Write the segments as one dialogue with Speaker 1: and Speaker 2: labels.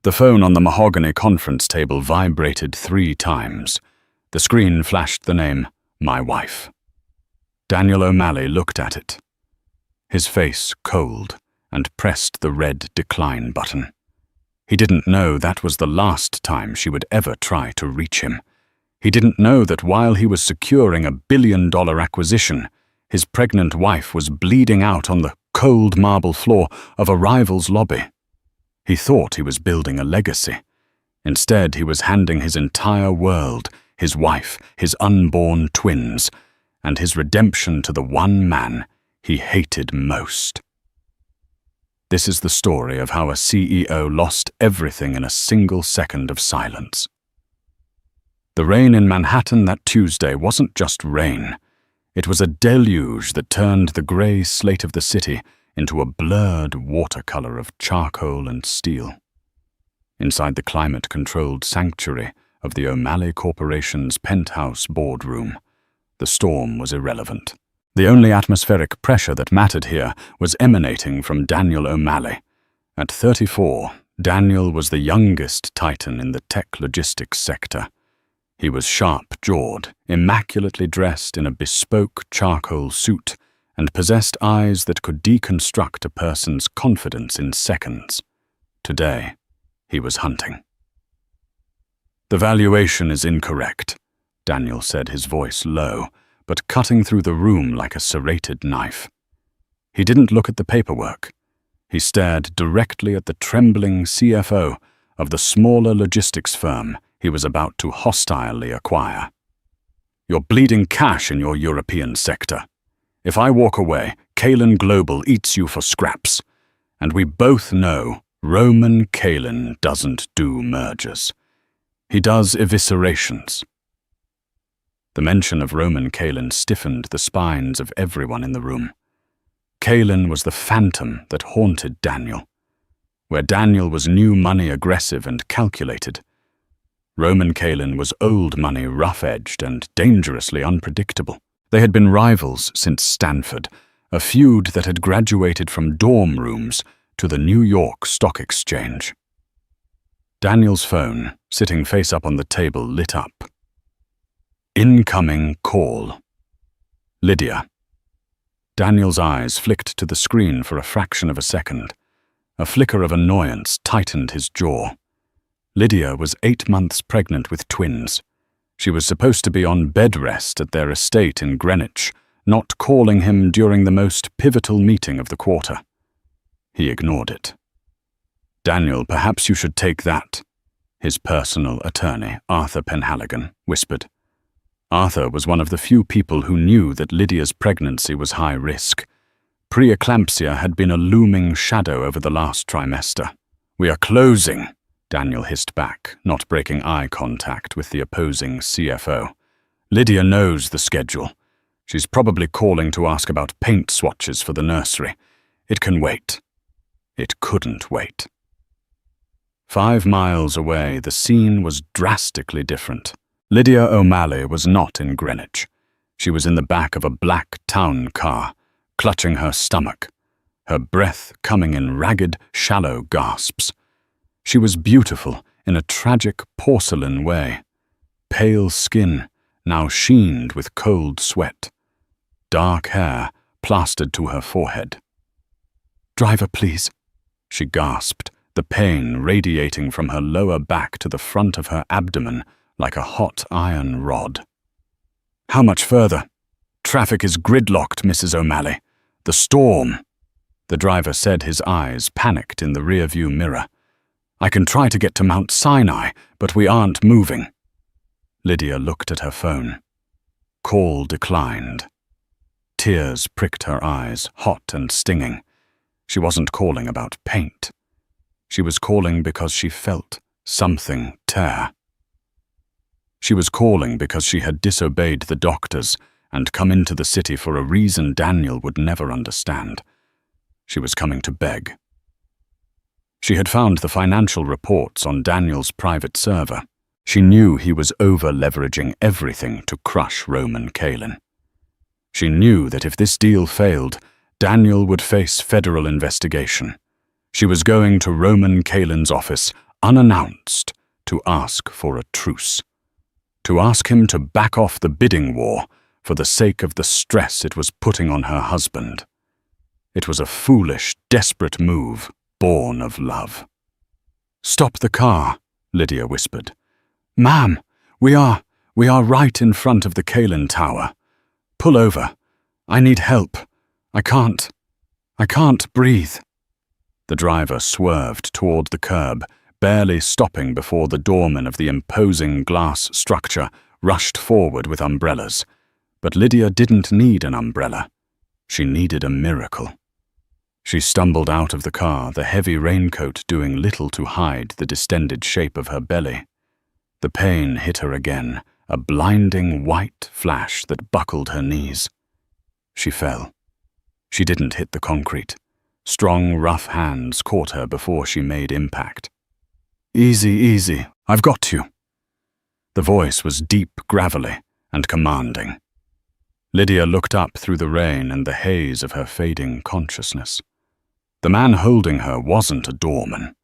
Speaker 1: The phone on the mahogany conference table vibrated 3 times. The screen flashed the name, My Wife. Daniel O'Malley looked at it. His face cold, and pressed the red decline button. He didn't know that was the last time she would ever try to reach him. He didn't know that while he was securing $1 billion acquisition, his pregnant wife was bleeding out on the cold marble floor of a rival's lobby. He thought he was building a legacy. Instead, he was handing his entire world, his wife, his unborn twins, and his redemption to the one man he hated most. This is the story of how a CEO lost everything in a single second of silence. The rain in Manhattan that Tuesday wasn't just rain. It was a deluge that turned the grey slate of the city into a blurred watercolor of charcoal and steel. Inside the climate-controlled sanctuary of the O'Malley Corporation's penthouse boardroom, the storm was irrelevant. The only atmospheric pressure that mattered here was emanating from Daniel O'Malley. At 34, Daniel was the youngest titan in the tech logistics sector. He was sharp-jawed, immaculately dressed in a bespoke charcoal suit, and possessed eyes that could deconstruct a person's confidence in seconds. Today, he was hunting. "The valuation is incorrect," Daniel said, his voice low, but cutting through the room like a serrated knife. He didn't look at the paperwork. He stared directly at the trembling CFO of the smaller logistics firm he was about to hostilely acquire. "You're bleeding cash in your European sector. If I walk away, Kalin Global eats you for scraps. And we both know Roman Kalin doesn't do mergers. He does eviscerations." The mention of Roman Kalin stiffened the spines of everyone in the room. Kalin was the phantom that haunted Daniel. Where Daniel was new money aggressive and calculated, Roman Kalin was old money rough-edged and dangerously unpredictable. They had been rivals since Stanford, a feud that had graduated from dorm rooms to the New York Stock Exchange. Daniel's phone, sitting face up on the table, lit up. Incoming call. Lydia. Daniel's eyes flicked to the screen for a fraction of a second. A flicker of annoyance tightened his jaw. Lydia was 8 months pregnant with twins. She was supposed to be on bed rest at their estate in Greenwich, not calling him during the most pivotal meeting of the quarter. He ignored it. "Daniel, perhaps you should take that," his personal attorney, Arthur Penhaligon, whispered. Arthur was one of the few people who knew that Lydia's pregnancy was high risk. Preeclampsia had been a looming shadow over the last trimester. "We are closing," Daniel hissed back, not breaking eye contact with the opposing CFO. "Lydia knows the schedule. She's probably calling to ask about paint swatches for the nursery. It can wait." It couldn't wait. 5 miles away, the scene was drastically different. Lydia O'Malley was not in Greenwich. She was in the back of a black town car, clutching her stomach, her breath coming in ragged, shallow gasps. She was beautiful in a tragic porcelain way. Pale skin, now sheened with cold sweat. Dark hair plastered to her forehead. "Driver, please," she gasped, the pain radiating from her lower back to the front of her abdomen like a hot iron rod. "How much further?" "Traffic is gridlocked, Mrs. O'Malley. The storm," the driver said, his eyes panicked in the rearview mirror. "I can try to get to Mount Sinai, but we aren't moving." Lydia looked at her phone. Call declined. Tears pricked her eyes, hot and stinging. She wasn't calling about paint. She was calling because she felt something tear. She was calling because she had disobeyed the doctors and come into the city for a reason Daniel would never understand. She was coming to beg. She had found the financial reports on Daniel's private server. She knew he was over-leveraging everything to crush Roman Kalin. She knew that if this deal failed, Daniel would face federal investigation. She was going to Roman Kalin's office, unannounced, to ask for a truce. To ask him to back off the bidding war for the sake of the stress it was putting on her husband. It was a foolish, desperate move, born of love. "Stop the car," Lydia whispered. "Ma'am, we are right in front of the Kalin Tower. Pull over. I need help. I can't breathe." The driver swerved toward the curb, barely stopping before the doorman of the imposing glass structure rushed forward with umbrellas. But Lydia didn't need an umbrella. She needed a miracle. She stumbled out of the car, the heavy raincoat doing little to hide the distended shape of her belly. The pain hit her again, a blinding white flash that buckled her knees. She fell. She didn't hit the concrete. Strong, rough hands caught her before she made impact. "Easy, easy, I've got you." The voice was deep, gravelly, and commanding. Lydia looked up through the rain and the haze of her fading consciousness. The man holding her wasn't a doorman.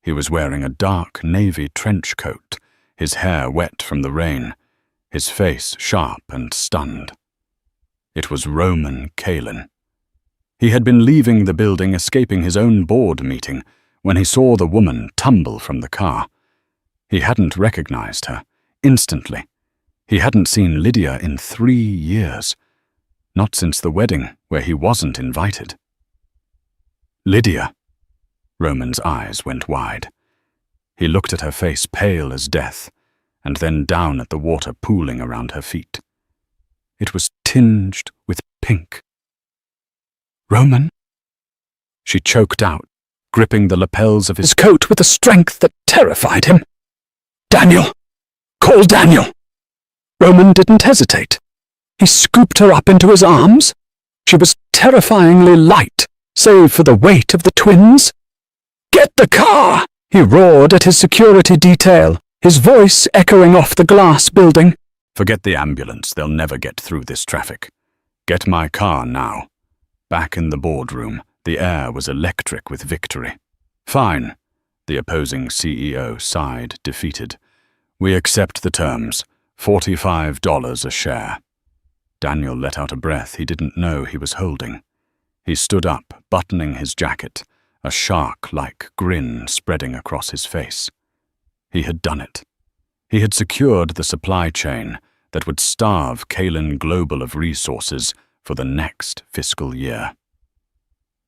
Speaker 1: He was wearing a dark navy trench coat, his hair wet from the rain, his face sharp and stunned. It was Roman Kalin. He had been leaving the building, escaping his own board meeting, when he saw the woman tumble from the car. He hadn't recognized her. Instantly. He hadn't seen Lydia in 3 years. Not since the wedding, where he wasn't invited. "Lydia." Roman's eyes went wide. He looked at her face, pale as death, and then down at the water pooling around her feet. It was tinged with pink. "Roman?" She choked out, gripping the lapels of his coat with a strength that terrified him. "Daniel! Call Daniel!" Roman didn't hesitate. He scooped her up into his arms. She was terrifyingly light, save for the weight of the twins. "Get the car!" he roared at his security detail, his voice echoing off the glass building. "Forget the ambulance, they'll never get through this traffic. Get my car now." Back in the boardroom, the air was electric with victory. "Fine," the opposing CEO sighed, defeated. "We accept the terms, $45 a share." Daniel let out a breath he didn't know he was holding. He stood up, buttoning his jacket, a shark-like grin spreading across his face. He had done it. He had secured the supply chain that would starve Kalin Global of resources for the next fiscal year.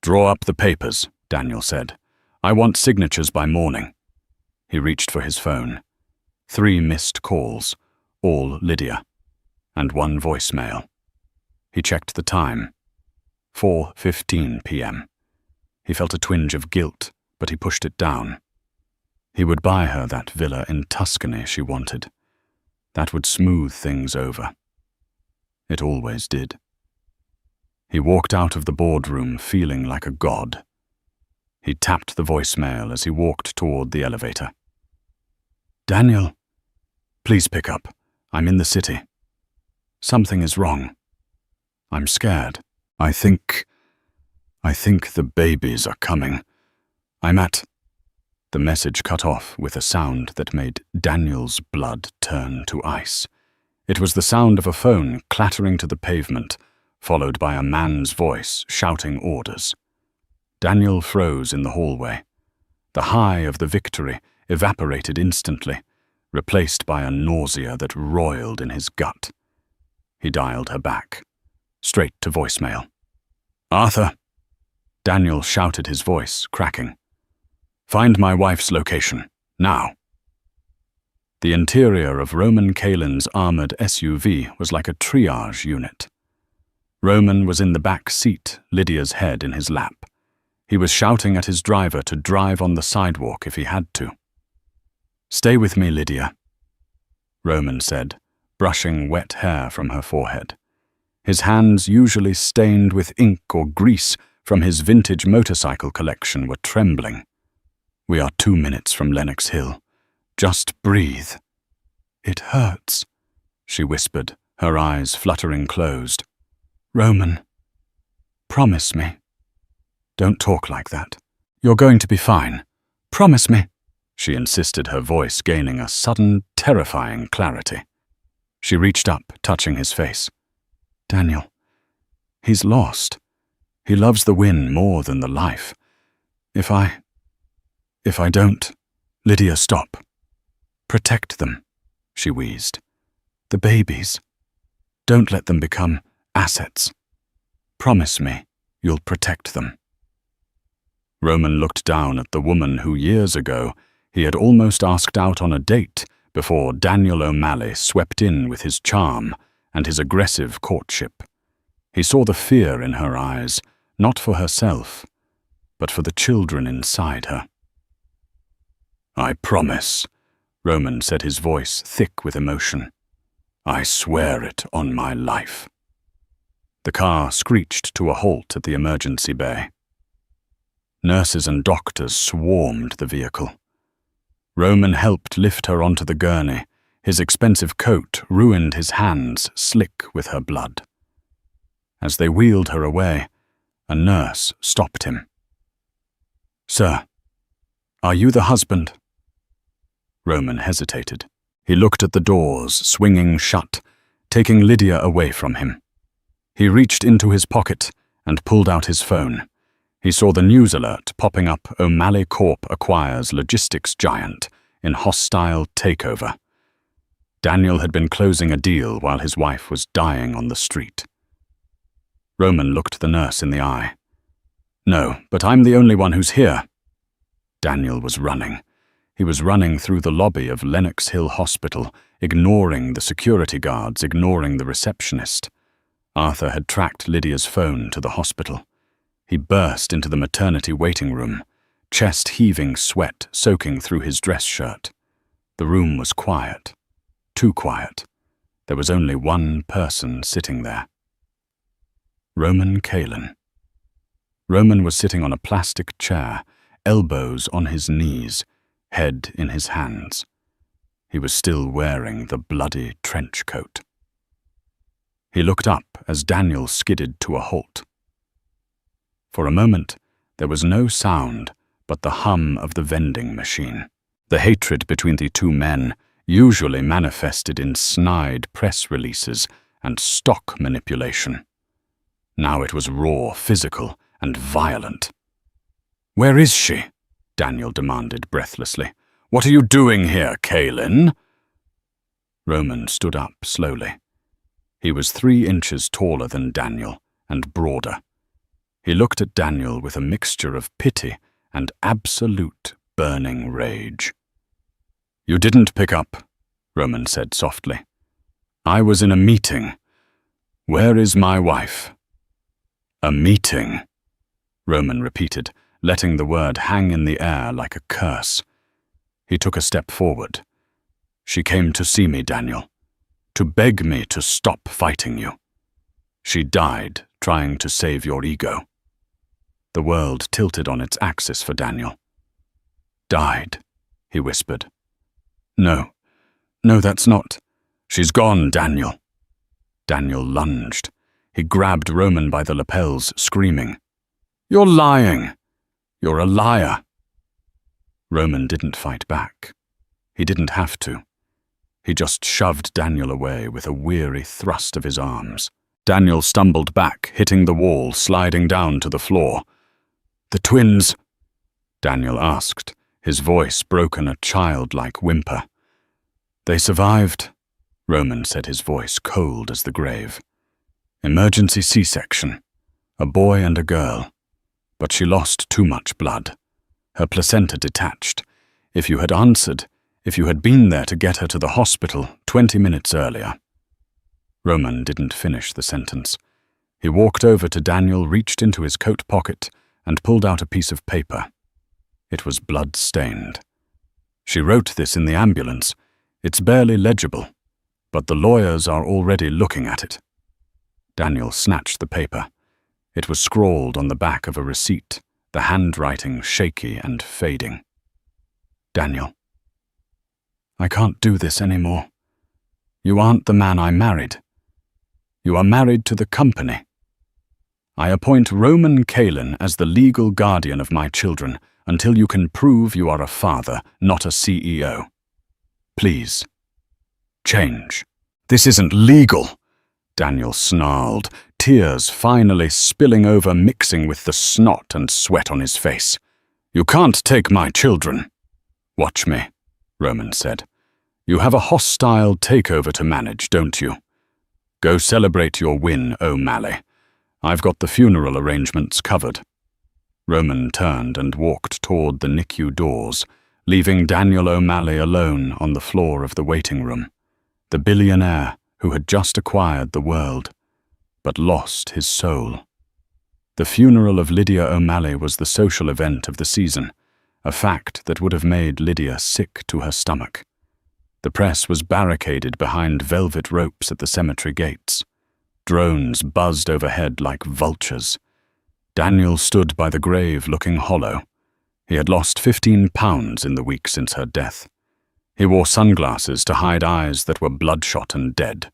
Speaker 1: "Draw up the papers," Daniel said. "I want signatures by morning." He reached for his phone. 3 missed calls, all Lydia, and 1 voicemail. He checked the time. 4:15 p.m. He felt a twinge of guilt, but he pushed it down. He would buy her that villa in Tuscany she wanted. That would smooth things over. It always did. He walked out of the boardroom feeling like a god. He tapped the voicemail as he walked toward the elevator. "Daniel, please pick up. I'm in the city. Something is wrong. I'm scared. I think the babies are coming. I'm at..." The message cut off with a sound that made Daniel's blood turn to ice. It was the sound of a phone clattering to the pavement, followed by a man's voice shouting orders. Daniel froze in the hallway. The high of the victory evaporated instantly, replaced by a nausea that roiled in his gut. He dialed her back, straight to voicemail. "Arthur!" Daniel shouted, his voice cracking. "Find my wife's location, now." The interior of Roman Kalin's armored SUV was like a triage unit. Roman was in the back seat, Lydia's head in his lap. He was shouting at his driver to drive on the sidewalk if he had to. "Stay with me, Lydia," Roman said, brushing wet hair from her forehead. His hands, usually stained with ink or grease from his vintage motorcycle collection, were trembling. "We are 2 minutes from Lenox Hill. Just breathe." "It hurts," she whispered, her eyes fluttering closed. "Roman, promise me. Don't talk like that. You're going to be fine. Promise me." she insisted, her voice gaining a sudden, terrifying clarity. She reached up, touching his face. Daniel, he's lost. He loves the win more than the life. If I don't... Lydia, stop. Protect them, she wheezed. The babies. Don't let them become assets. Promise me you'll protect them. Roman looked down at the woman who years ago he had almost asked out on a date before Daniel O'Malley swept in with his charm and his aggressive courtship. He saw the fear in her eyes, not for herself, but for the children inside her. I promise, Roman said, his voice thick with emotion. I swear it on my life. The car screeched to a halt at the emergency bay. Nurses and doctors swarmed the vehicle. Roman helped lift her onto the gurney. His expensive coat ruined his hands slick with her blood. As they wheeled her away, a nurse stopped him. Sir, are you the husband? Roman hesitated. He looked at the doors swinging shut, taking Lydia away from him. He reached into his pocket and pulled out his phone. He saw the news alert popping up: O'Malley Corp acquires logistics giant in hostile takeover. Daniel had been closing a deal while his wife was dying on the street. Roman looked the nurse in the eye. No, but I'm the only one who's here. Daniel was running. He was running through the lobby of Lenox Hill Hospital, ignoring the security guards, ignoring the receptionist. Arthur had tracked Lydia's phone to the hospital. He burst into the maternity waiting room, chest-heaving sweat soaking through his dress shirt. The room was quiet. Too quiet. There was only one person sitting there. Roman Kalin. Roman was sitting on a plastic chair, elbows on his knees, head in his hands. He was still wearing the bloody trench coat. He looked up as Daniel skidded to a halt. For a moment, there was no sound but the hum of the vending machine. The hatred between the two men usually manifested in snide press releases and stock manipulation. Now it was raw, physical, and violent. "Where is she?" Daniel demanded breathlessly. "What are you doing here, Kalin?" Roman stood up slowly. He was 3 inches taller than Daniel and broader. He looked at Daniel with a mixture of pity and absolute burning rage. "You didn't pick up," Roman said softly. "I was in a meeting. Where is my wife?" "A meeting," Roman repeated, letting the word hang in the air like a curse. He took a step forward. "She came to see me, Daniel, to beg me to stop fighting you. She died trying to save your ego." The world tilted on its axis for Daniel. "Died," he whispered. No, that's not." "She's gone, Daniel." Daniel lunged. He grabbed Roman by the lapels, screaming, "You're lying! You're a liar!" Roman didn't fight back. He didn't have to. He just shoved Daniel away with a weary thrust of his arms. Daniel stumbled back, hitting the wall, sliding down to the floor. "The twins?" Daniel asked, his voice broken a childlike whimper. "They survived," Roman said, his voice cold as the grave. "Emergency C-section. A boy and a girl. But she lost too much blood. Her placenta detached. If you had answered, if you had been there to get her to the hospital 20 minutes earlier." Roman didn't finish the sentence. He walked over to Daniel, reached into his coat pocket, and pulled out a piece of paper. It was blood-stained. "She wrote this in the ambulance. It's barely legible, but the lawyers are already looking at it." Daniel snatched the paper. It was scrawled on the back of a receipt, the handwriting shaky and fading. "Daniel, I can't do this anymore. You aren't the man I married. You are married to the company. I appoint Roman Kalin as the legal guardian of my children until you can prove you are a father, not a CEO. Please. Change. This isn't legal, Daniel snarled, tears finally spilling over, mixing with the snot and sweat on his face. You can't take my children. Watch me, Roman said. You have a hostile takeover to manage, don't you? Go celebrate your win, O'Malley. I've got the funeral arrangements covered. Roman turned and walked toward the NICU doors, leaving Daniel O'Malley alone on the floor of the waiting room. The billionaire who had just acquired the world, but lost his soul. The funeral of Lydia O'Malley was the social event of the season, a fact that would have made Lydia sick to her stomach. The press was barricaded behind velvet ropes at the cemetery gates. Drones buzzed overhead like vultures. Daniel stood by the grave looking hollow. He had lost 15 pounds in the week since her death. He wore sunglasses to hide eyes that were bloodshot and dead.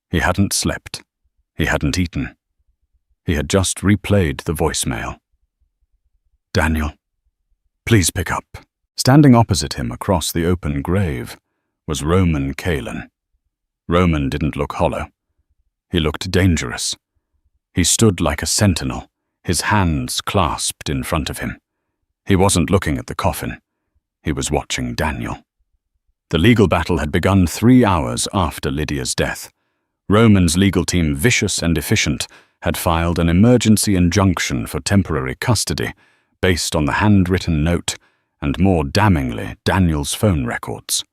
Speaker 1: He hadn't slept. He hadn't eaten. He had just replayed the voicemail. Daniel, please pick up. Standing opposite him across the open grave was Roman Kalin. Roman didn't look hollow. He looked dangerous. He stood like a sentinel, his hands clasped in front of him. He wasn't looking at the coffin. He was watching Daniel. The legal battle had begun 3 hours after Lydia's death. Roman's legal team, vicious and efficient, had filed an emergency injunction for temporary custody based on the handwritten note and, more damningly, Daniel's phone records.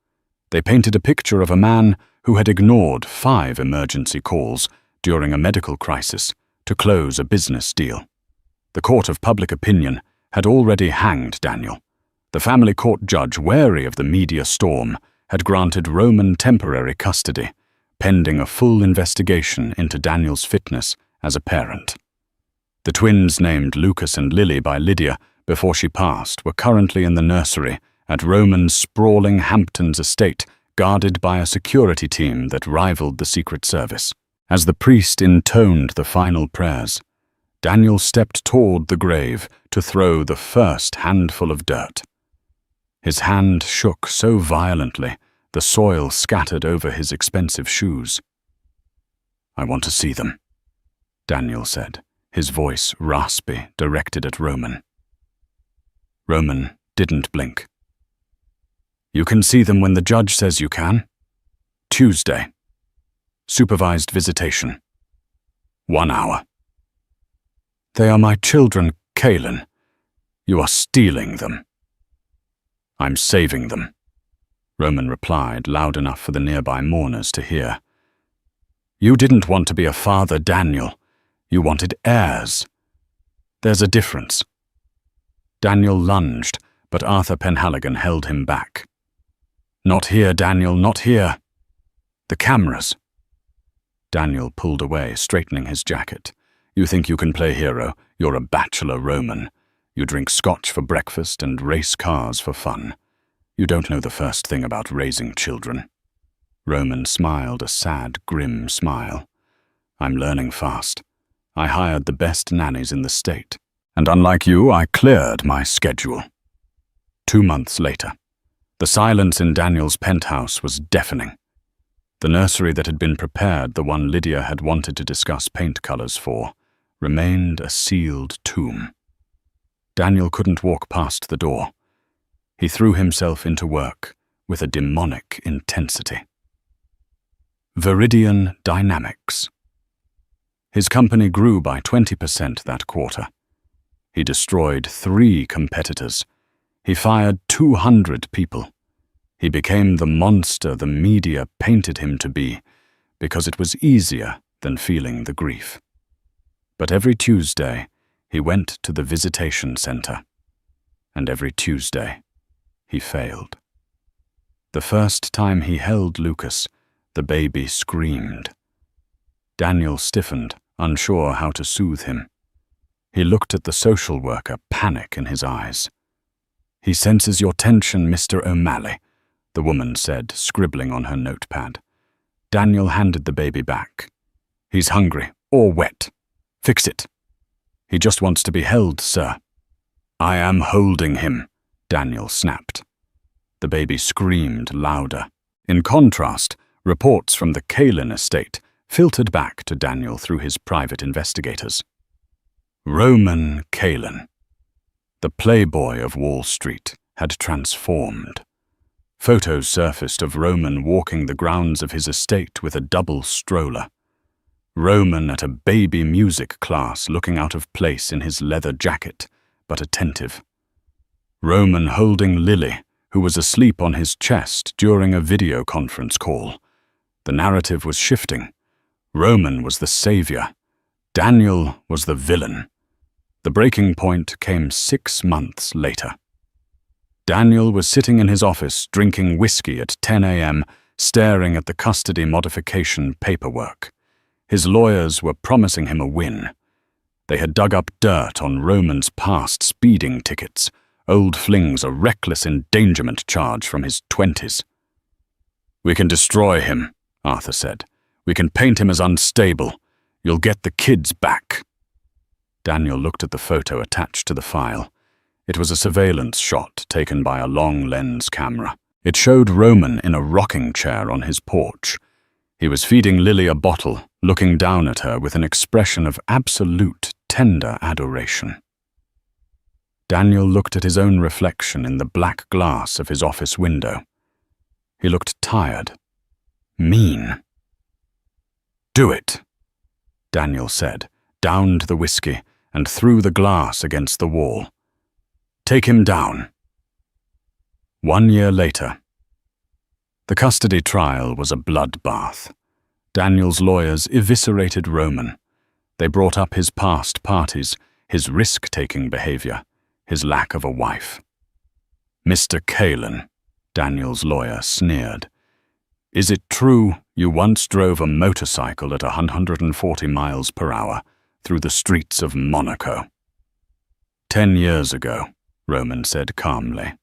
Speaker 1: They painted a picture of a man who had ignored 5 emergency calls during a medical crisis to close a business deal. The court of public opinion had already hanged Daniel. The family court judge, wary of the media storm, had granted Roman temporary custody, pending a full investigation into Daniel's fitness as a parent. The twins, named Lucas and Lily by Lydia before she passed, were currently in the nursery at Roman's sprawling Hamptons estate, guarded by a security team that rivaled the Secret Service. As the priest intoned the final prayers, Daniel stepped toward the grave to throw the first handful of dirt. His hand shook so violently, the soil scattered over his expensive shoes. I want to see them, Daniel said, his voice raspy, directed at Roman. Roman didn't blink. You can see them when the judge says you can. Tuesday. Supervised visitation. 1 hour. They are my children, Kalin. You are stealing them. I'm saving them, Roman replied, loud enough for the nearby mourners to hear. You didn't want to be a father, Daniel. You wanted heirs. There's a difference. Daniel lunged, but Arthur Penhaligon held him back. Not here, Daniel, not here. The cameras. Daniel pulled away, straightening his jacket. You think you can play hero? You're a bachelor Roman. You drink scotch for breakfast and race cars for fun. You don't know the first thing about raising children. Roman smiled a sad, grim smile. I'm learning fast. I hired the best nannies in the state, and unlike you, I cleared my schedule. 2 months later, the silence in Daniel's penthouse was deafening. The nursery that had been prepared, the one Lydia had wanted to discuss paint colors for, remained a sealed tomb. Daniel couldn't walk past the door. He threw himself into work with a demonic intensity. Viridian Dynamics. His company grew by 20% that quarter. He destroyed 3 competitors. He fired 200 people. He became the monster the media painted him to be because it was easier than feeling the grief. But every Tuesday, he went to the visitation center. And every Tuesday, he failed. The first time he held Lucas, the baby screamed. Daniel stiffened, unsure how to soothe him. He looked at the social worker, panic in his eyes. He senses your tension, Mr. O'Malley, the woman said, scribbling on her notepad. Daniel handed the baby back. He's hungry, or wet. Fix it. He just wants to be held, sir. I am holding him, Daniel snapped. The baby screamed louder. In contrast, reports from the Kalin estate filtered back to Daniel through his private investigators. Roman Kalin, the playboy of Wall Street, had transformed. Photos surfaced of Roman walking the grounds of his estate with a double stroller. Roman at a baby music class looking out of place in his leather jacket, but attentive. Roman holding Lily, who was asleep on his chest during a video conference call. The narrative was shifting. Roman was the savior. Daniel was the villain. The breaking point came 6 months later. Daniel was sitting in his office drinking whiskey at 10 a.m., staring at the custody modification paperwork. His lawyers were promising him a win. They had dug up dirt on Roman's past speeding tickets, old flings a reckless endangerment charge from his 20s. "We can destroy him," Arthur said. "We can paint him as unstable. You'll get the kids back." Daniel looked at the photo attached to the file. It was a surveillance shot taken by a long-lens camera. It showed Roman in a rocking chair on his porch. He was feeding Lily a bottle, looking down at her with an expression of absolute, tender adoration. Daniel looked at his own reflection in the black glass of his office window. He looked tired, mean. "Do it," Daniel said, downed the whiskey, and threw the glass against the wall. "Take him down." 1 year later. The custody trial was a bloodbath. Daniel's lawyers eviscerated Roman. They brought up his past parties, his risk-taking behavior, his lack of a wife. "Mr. Kalin," Daniel's lawyer sneered, "is it true you once drove a motorcycle at 140 miles per hour through the streets of Monaco?" 10 years ago, Roman said calmly.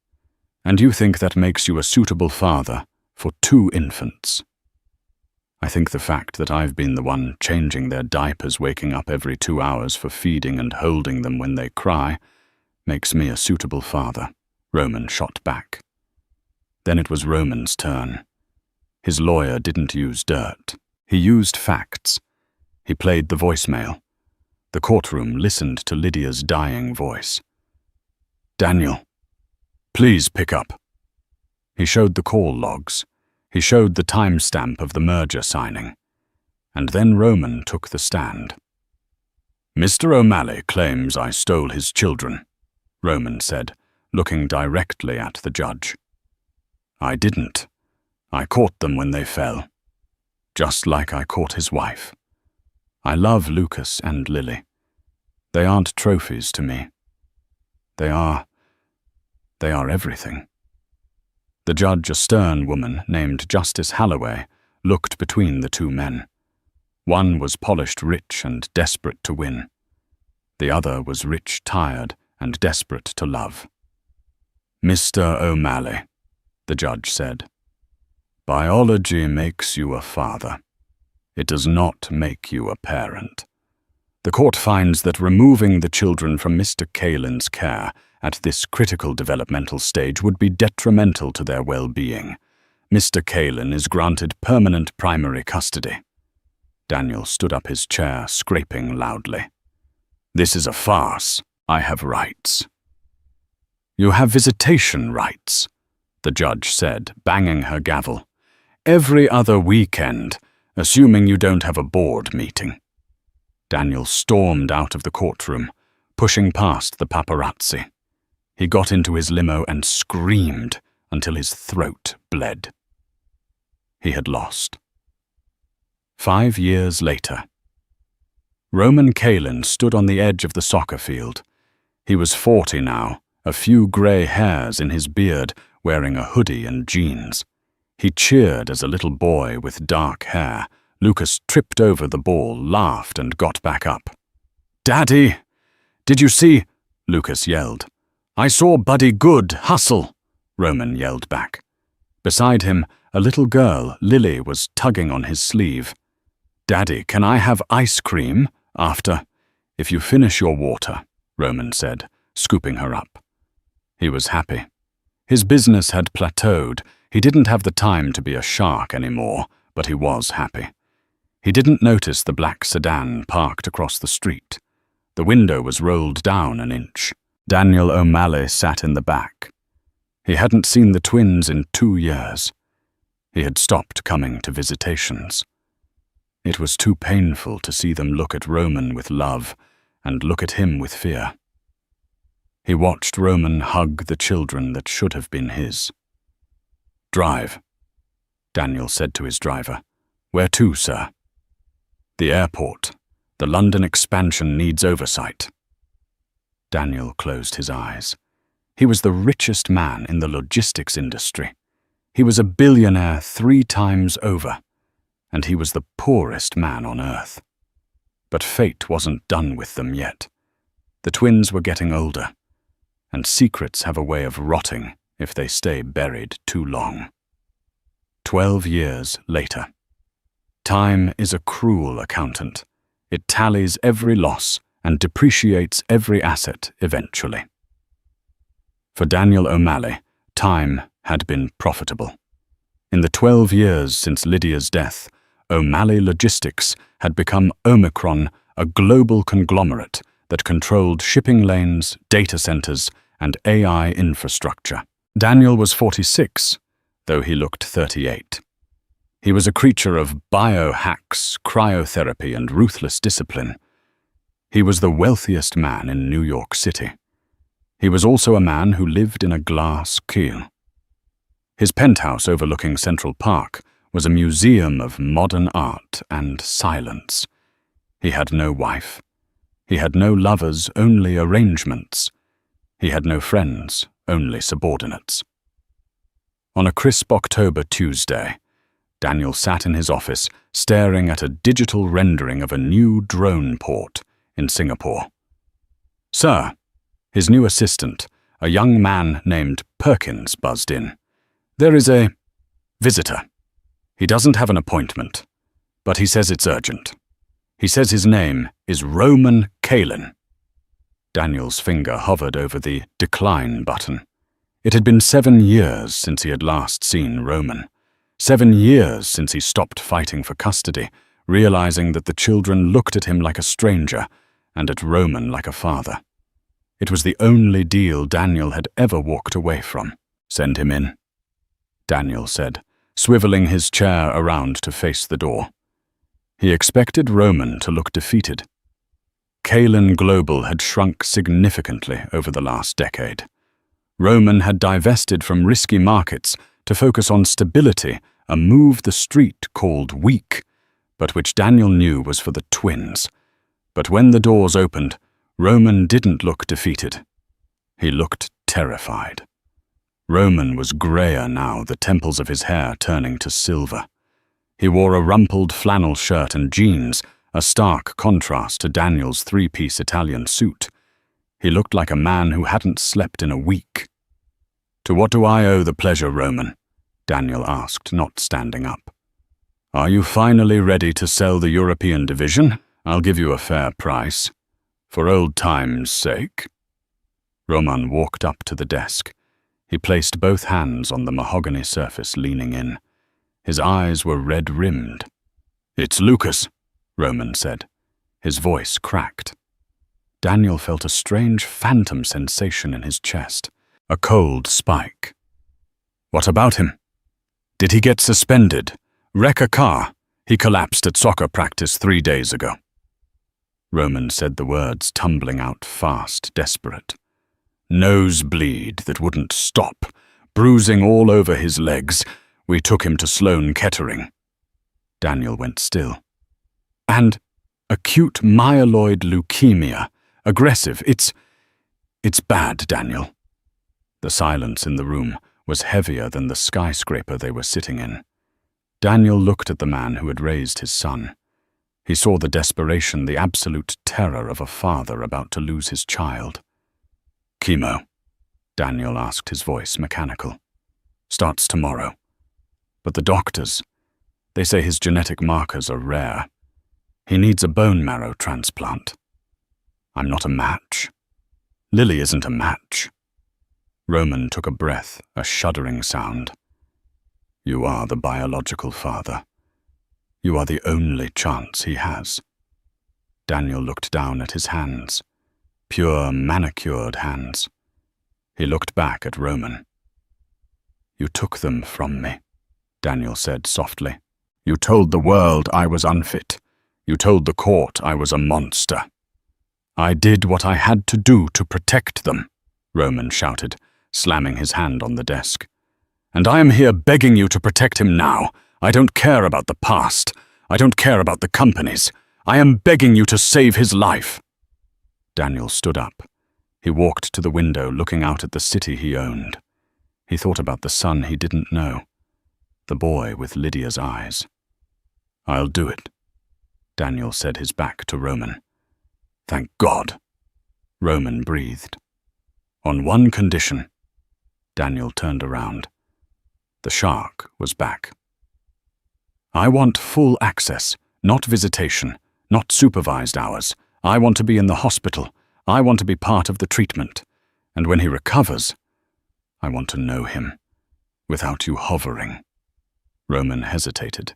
Speaker 1: "And you think that makes you a suitable father for 2 infants?" "I think the fact that I've been the one changing their diapers, waking up every 2 hours for feeding and holding them when they cry, makes me a suitable father," Roman shot back. Then it was Roman's turn. His lawyer didn't use dirt. He used facts. He played the voicemail. The courtroom listened to Lydia's dying voice. "Daniel, please pick up." He showed the call logs. He showed the timestamp of the merger signing. And then Roman took the stand. "Mr. O'Malley claims I stole his children," Roman said, looking directly at the judge. "I didn't. I caught them when they fell, just like I caught his wife. I love Lucas and Lily. They aren't trophies to me. They are everything." The judge, a stern woman named Justice Halloway, looked between the 2 men. One was polished rich and desperate to win. The other was rich tired and desperate to love. "Mr. O'Malley," the judge said, "biology makes you a father. It does not make you a parent. The court finds that removing the children from Mr. Kalin's care at this critical developmental stage would be detrimental to their well-being. Mr. Kalin is granted permanent primary custody." Daniel stood up his chair, scraping loudly. "This is a farce. I have rights." "You have visitation rights," the judge said, banging her gavel. "Every other weekend, assuming you don't have a board meeting." Daniel stormed out of the courtroom, pushing past the paparazzi. He got into his limo and screamed until his throat bled. He had lost. 5 years later. Roman Kalin stood on the edge of the soccer field. He was 40 now, a few grey hairs in his beard, wearing a hoodie and jeans. He cheered as a little boy with dark hair. Lucas tripped over the ball, laughed, and got back up. "Daddy! Did you see?" Lucas yelled. "I saw Buddy Good hustle," Roman yelled back. Beside him, a little girl, Lily, was tugging on his sleeve. "Daddy, can I have ice cream after?" "If you finish your water," Roman said, scooping her up. He was happy. His business had plateaued. He didn't have the time to be a shark anymore, but he was happy. He didn't notice the black sedan parked across the street. The window was rolled down an inch. Daniel O'Malley sat in the back. He hadn't seen the twins in 2 years. He had stopped coming to visitations. It was too painful to see them look at Roman with love and look at him with fear. He watched Roman hug the children that should have been his. "Drive," Daniel said to his driver. "Where to, sir?" "The airport. The London expansion needs oversight." Daniel closed his eyes. He was the richest man in the logistics industry. He was a billionaire 3 times over, and he was the poorest man on earth. But fate wasn't done with them yet. The twins were getting older, and secrets have a way of rotting if they stay buried too long. 12 years later. Time is a cruel accountant. It tallies every loss and depreciates every asset eventually. For Daniel O'Malley, time had been profitable. In the 12 years since Lydia's death, O'Malley Logistics had become Omicron, a global conglomerate that controlled shipping lanes, data centers, and AI infrastructure. Daniel was 46, though he looked 38. He was a creature of biohacks, cryotherapy, and ruthless discipline. He was the wealthiest man in New York City. He was also a man who lived in a glass keel. His penthouse overlooking Central Park was a museum of modern art and silence. He had no wife. He had no lovers, only arrangements. He had no friends, only subordinates. On a crisp October Tuesday, Daniel sat in his office, staring at a digital rendering of a new drone port in Singapore. "Sir," his new assistant, a young man named Perkins, buzzed in. "There is a visitor. He doesn't have an appointment, but he says it's urgent. He says his name is Roman Kalin." Daniel's finger hovered over the decline button. It had been 7 years since he had last seen Roman. 7 years since he stopped fighting for custody, realizing that the children looked at him like a stranger and at Roman like a father. It was the only deal Daniel had ever walked away from. "Send him in," Daniel said, swiveling his chair around to face the door. He expected Roman to look defeated. Kalin Global had shrunk significantly over the last decade. Roman had divested from risky markets to focus on stability, a move the street called weak, but which Daniel knew was for the twins. But when the doors opened, Roman didn't look defeated. He looked terrified. Roman was grayer now, the temples of his hair turning to silver. He wore a rumpled flannel shirt and jeans, a stark contrast to Daniel's 3-piece Italian suit. He looked like a man who hadn't slept in a week. "To what do I owe the pleasure, Roman?" Daniel asked, not standing up. "Are you finally ready to sell the European division? I'll give you a fair price. For old times' sake." Roman walked up to the desk. He placed both hands on the mahogany surface, leaning in. His eyes were red-rimmed. "It's Lucas," Roman said. His voice cracked. Daniel felt a strange phantom sensation in his chest, a cold spike. "What about him? Did he get suspended? Wreck a car? He collapsed at soccer practice 3 days ago." Roman said the words, tumbling out fast, desperate. "Nosebleed that wouldn't stop, bruising all over his legs. We took him to Sloan Kettering." Daniel went still. "And acute myeloid leukemia. Aggressive. It's bad, Daniel." The silence in the room was heavier than the skyscraper they were sitting in. Daniel looked at the man who had raised his son. He saw the desperation, the absolute terror of a father about to lose his child. "Chemo?" Daniel asked, his voice mechanical. "Starts tomorrow. But the doctors, they say his genetic markers are rare. He needs a bone marrow transplant. I'm not a match." Lily isn't a match. Roman took a breath, a shuddering sound. You are the biological father. You are the only chance he has. Daniel looked down at his hands, pure manicured hands. He looked back at Roman. You took them from me, Daniel said softly. You told the world I was unfit. You told the court I was a monster. I did what I had to do to protect them, Roman shouted, slamming his hand on the desk. And I am here begging you to protect him now. I don't care about the past. I don't care about the companies. I am begging you to save his life. Daniel stood up. He walked to the window, looking out at the city he owned. He thought about the son he didn't know, the boy with Lydia's eyes. I'll do it, Daniel said, his back to Roman. Thank God, Roman breathed. On one condition. Daniel turned around. The shark was back. I want full access, not visitation, not supervised hours. I want to be in the hospital. I want to be part of the treatment. And when he recovers, I want to know him, without you hovering. Roman hesitated.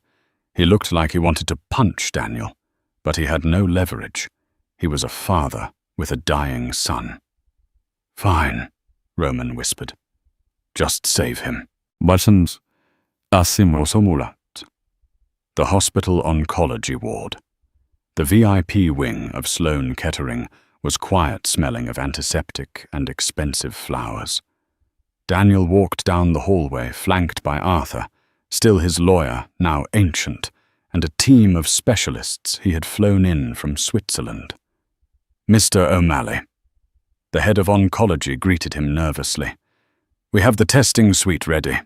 Speaker 1: He looked like he wanted to punch Daniel, but he had no leverage. He was a father with a dying son. Fine, Roman whispered. Just save him.
Speaker 2: 말씀 아시모소무라.
Speaker 1: The hospital oncology ward. The VIP wing of Sloan Kettering was quiet, smelling of antiseptic and expensive flowers. Daniel walked down the hallway, flanked by Arthur, still his lawyer, now ancient, and a team of specialists he had flown in from Switzerland. Mr. O'Malley. The head of oncology greeted him nervously. We have the testing suite ready.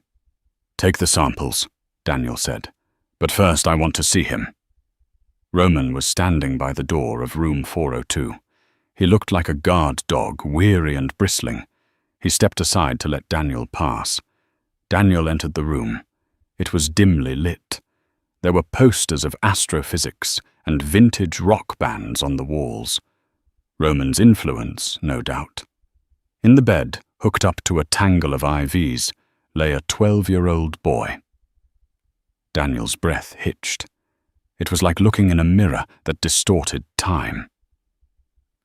Speaker 1: Take the samples, Daniel said. But first I want to see him. Roman was standing by the door of room 402. He looked like a guard dog, weary and bristling. He stepped aside to let Daniel pass. Daniel entered the room. It was dimly lit. There were posters of astrophysics and vintage rock bands on the walls. Roman's influence, no doubt. In the bed, hooked up to a tangle of IVs, lay a 12-year-old boy. Daniel's breath hitched. It was like looking in a mirror that distorted time.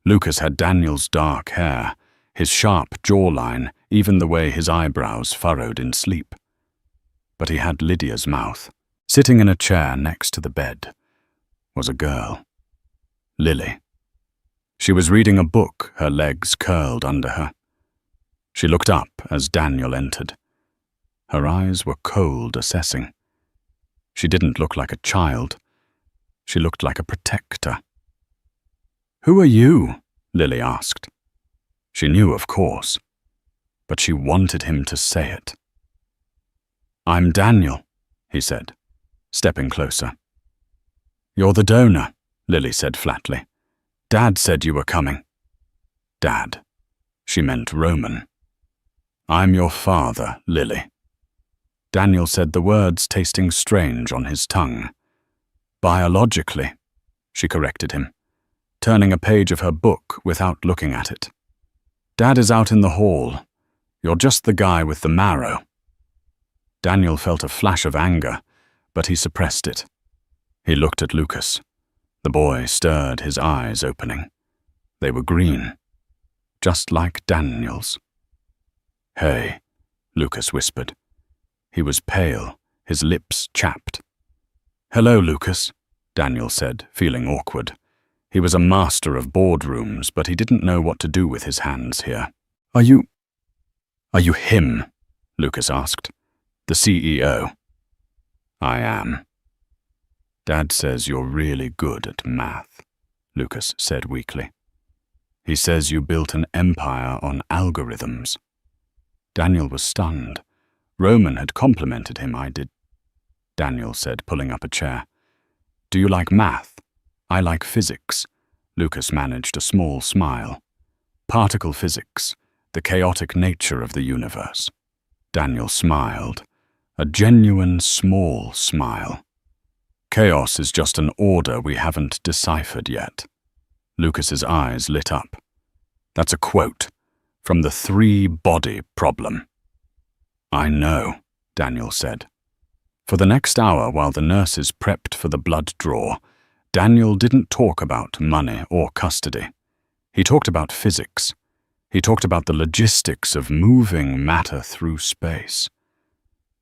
Speaker 1: Lucas had Daniel's dark hair, his sharp jawline, even the way his eyebrows furrowed in sleep. But he had Lydia's mouth. Sitting in a chair next to the bed was a girl. Lily. She was reading a book, her legs curled under her. She looked up as Daniel entered. Her eyes were cold, assessing. She didn't look like a child. She looked like a protector. Who are you? Lily asked. She knew, of course, but she wanted him to say it. I'm Daniel, he said, stepping closer. You're the donor, Lily said flatly. Dad said you were coming. Dad. She meant Roman. I'm your father, Lily. Daniel said the words tasting strange on his tongue. Biologically, she corrected him, turning a page of her book without looking at it. Dad is out in the hall. You're just the guy with the marrow. Daniel felt a flash of anger, but he suppressed it. He looked at Lucas. The boy stirred, his eyes opening. They were green, just like Daniel's. Hey, Lucas whispered. He was pale, his lips chapped. Hello, Lucas, Daniel said, feeling awkward. He was a master of boardrooms, but he didn't know what to do with his hands here. Are you him? Lucas asked. The CEO. I am. Dad says you're really good at math, Lucas said weakly. He says you built an empire on algorithms. Daniel was stunned. Roman had complimented him, I did. Daniel said, pulling up a chair. Do you like math? I like physics. Lucas managed a small smile. Particle physics, the chaotic nature of the universe. Daniel smiled, a genuine small smile. Chaos is just an order we haven't deciphered yet. Lucas's eyes lit up. That's a quote, from the three-body problem. I know, Daniel said. For the next hour, while the nurses prepped for the blood draw, Daniel didn't talk about money or custody. He talked about physics. He talked about the logistics of moving matter through space.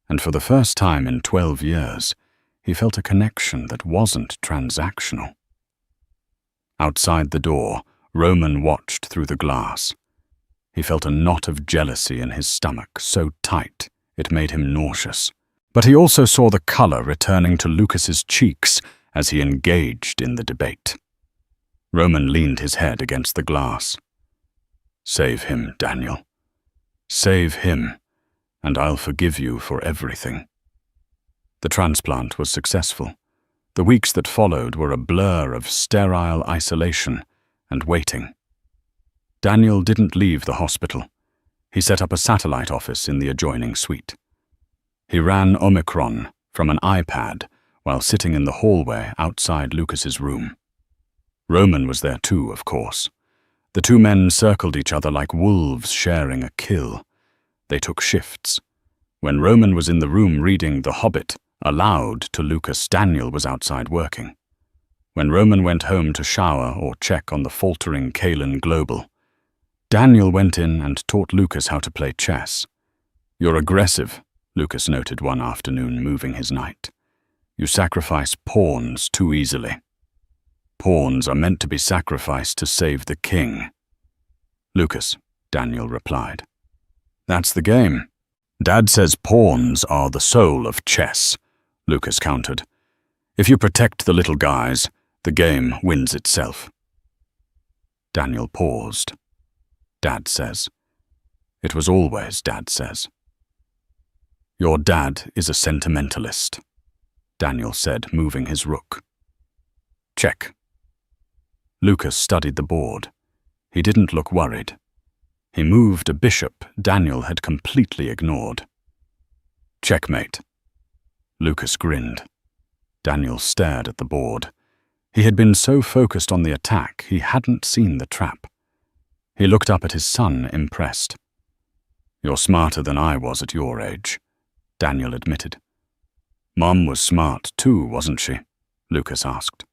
Speaker 1: And for the first time in 12 years, he felt a connection that wasn't transactional. Outside the door, Roman watched through the glass. He felt a knot of jealousy in his stomach, so tight it made him nauseous. But he also saw the color returning to Lucas's cheeks as he engaged in the debate. Roman leaned his head against the glass. Save him, Daniel. Save him, and I'll forgive you for everything. The transplant was successful. The weeks that followed were a blur of sterile isolation and waiting. Daniel didn't leave the hospital. He set up a satellite office in the adjoining suite. He ran Omicron from an iPad while sitting in the hallway outside Lucas's room. Roman was there too, of course. The two men circled each other like wolves sharing a kill. They took shifts. When Roman was in the room reading The Hobbit aloud to Lucas, Daniel was outside working. When Roman went home to shower or check on the faltering Kalen Global, Daniel went in and taught Lucas how to play chess. You're aggressive, Lucas noted one afternoon, moving his knight. You sacrifice pawns too easily. Pawns are meant to be sacrificed to save the king. Lucas, Daniel replied. That's the game. Dad says pawns are the soul of chess, Lucas countered. If you protect the little guys, the game wins itself. Daniel paused. Dad says. It was always Dad says. Your dad is a sentimentalist, Daniel said, moving his rook. Check. Lucas studied the board. He didn't look worried. He moved a bishop Daniel had completely ignored. Checkmate. Lucas grinned. Daniel stared at the board. He had been so focused on the attack, he hadn't seen the trap. He looked up at his son, impressed. You're smarter than I was at your age, Daniel admitted. Mom was smart too, wasn't she? Lucas asked.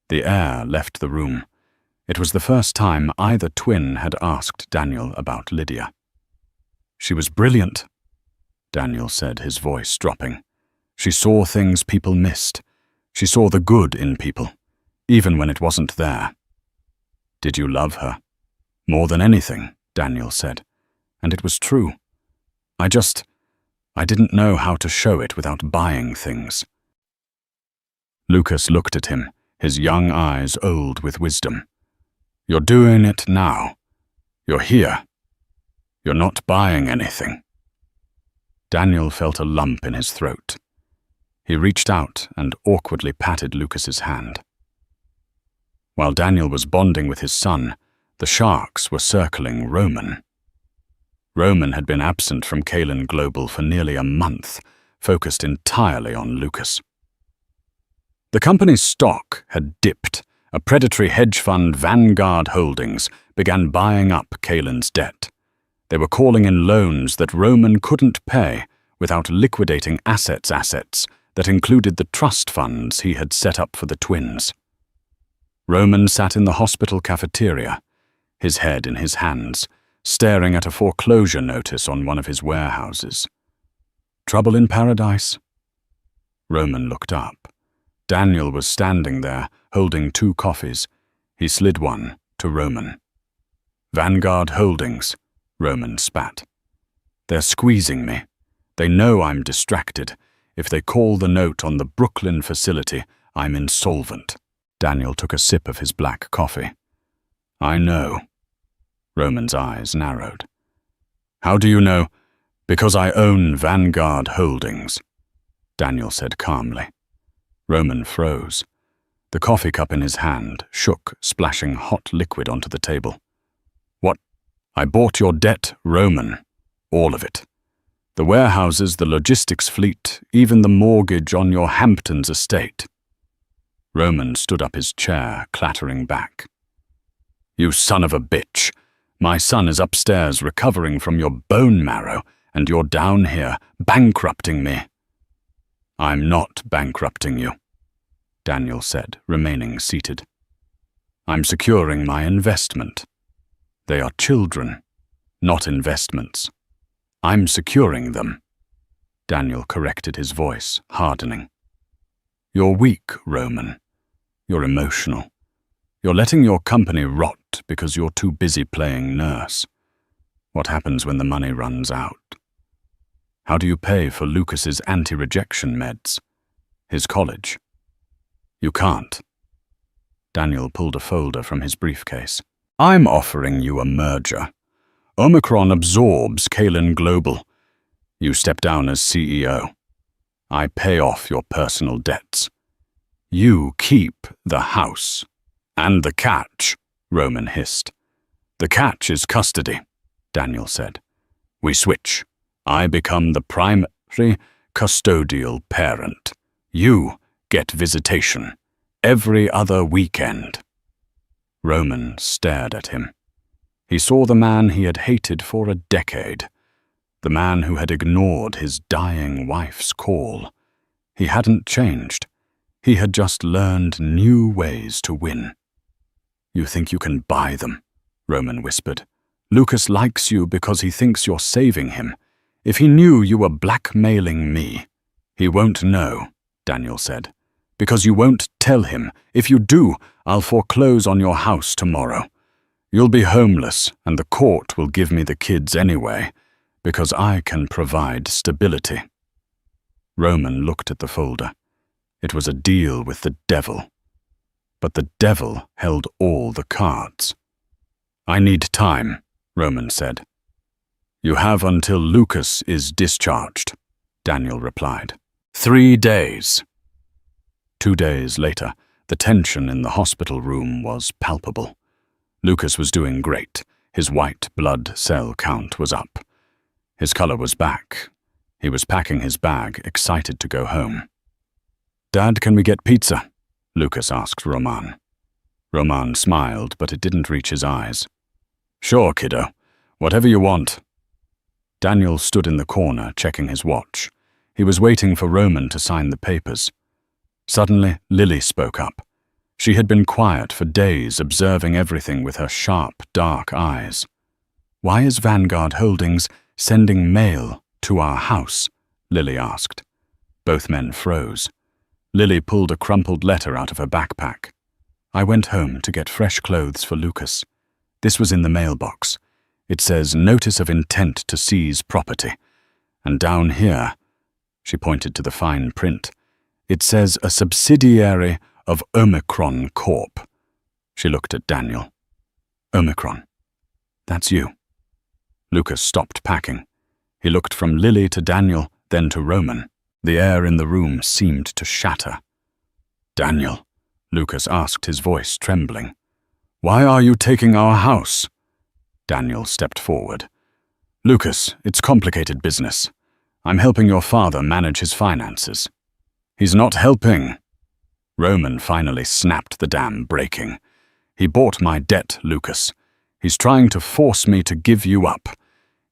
Speaker 1: The air left the room. It was the first time either twin had asked Daniel about Lydia. She was brilliant, Daniel said, his voice dropping. She saw things people missed. She saw the good in people, even when it wasn't there. Did you love her? More than anything, Daniel said, and it was true. I didn't know how to show it without buying things. Lucas looked at him, his young eyes old with wisdom. You're doing it now. You're here. You're not buying anything. Daniel felt a lump in his throat. He reached out and awkwardly patted Lucas's hand. While Daniel was bonding with his son, the sharks were circling Roman. Roman had been absent from Kalen Global for nearly a month, focused entirely on Lucas. The company's stock had dipped. A predatory hedge fund, Vanguard Holdings, began buying up Kalen's debt. They were calling in loans that Roman couldn't pay without liquidating assets that included the trust funds he had set up for the twins. Roman sat in the hospital cafeteria, his head in his hands, staring at a foreclosure notice on one of his warehouses. Trouble in paradise? Roman looked up. Daniel was standing there, holding 2 coffees. He slid one to Roman. Vanguard Holdings, Roman spat. They're squeezing me. They know I'm distracted. If they call the note on the Brooklyn facility, I'm insolvent. Daniel took a sip of his black coffee. I know. Roman's eyes narrowed. How do you know? Because I own Vanguard Holdings, Daniel said calmly. Roman froze. The coffee cup in his hand shook, splashing hot liquid onto the table. What? I bought your debt, Roman. All of it. The warehouses, the logistics fleet, even the mortgage on your Hamptons estate. Roman stood up his chair, clattering back. You son of a bitch. My son is upstairs recovering from your bone marrow, and you're down here bankrupting me." "I'm not bankrupting you," Daniel said, remaining seated. "I'm securing my investment. They are children, not investments. I'm securing them." Daniel corrected his voice, hardening. "You're weak, Roman. You're emotional. You're letting your company rot because you're too busy playing nurse. What happens when the money runs out? How do you pay for Lucas's anti-rejection meds? His college? You can't." Daniel pulled a folder from his briefcase. "I'm offering you a merger. Omicron absorbs Kalen Global. You step down as CEO. I pay off your personal debts. You keep the house. And the catch," Roman hissed. "The catch is custody," Daniel said. "We switch. I become the primary custodial parent. You get visitation every other weekend." Roman stared at him. He saw the man he had hated for a decade, the man who had ignored his dying wife's call. He hadn't changed. He had just learned new ways to win. "You think you can buy them," Roman whispered. "Lucas likes you because he thinks you're saving him. If he knew you were blackmailing me—" "He won't know," Daniel said, "because you won't tell him. If you do, I'll foreclose on your house tomorrow. You'll be homeless, and the court will give me the kids anyway, because I can provide stability." Roman looked at the folder. It was a deal with the devil. But the devil held all the cards. "I need time," Roman said. "You have until Lucas is discharged," Daniel replied. 3 days. 2 days later, the tension in the hospital room was palpable. Lucas was doing great. His white blood cell count was up. His color was back. He was packing his bag, excited to go home. "Dad, can we get pizza?" Lucas asked Roman. Roman smiled, but it didn't reach his eyes. "Sure, kiddo. Whatever you want." Daniel stood in the corner, checking his watch. He was waiting for Roman to sign the papers. Suddenly, Lily spoke up. She had been quiet for days, observing everything with her sharp, dark eyes. "Why is Vanguard Holdings sending mail to our house?" Lily asked. Both men froze. Lily pulled a crumpled letter out of her backpack. "I went home to get fresh clothes for Lucas. This was in the mailbox. It says notice of intent to seize property. And down here," she pointed to the fine print, "it says a subsidiary of Omicron Corp." She looked at Daniel. "Omicron. That's you." Lucas stopped packing. He looked from Lily to Daniel, then to Roman. The air in the room seemed to shatter. "Daniel," Lucas asked, his voice trembling, "why are you taking our house?" Daniel stepped forward. "Lucas, it's complicated business. I'm helping your father manage his finances." "He's not helping." Roman finally snapped the dam, breaking. "He bought my debt, Lucas. He's trying to force me to give you up.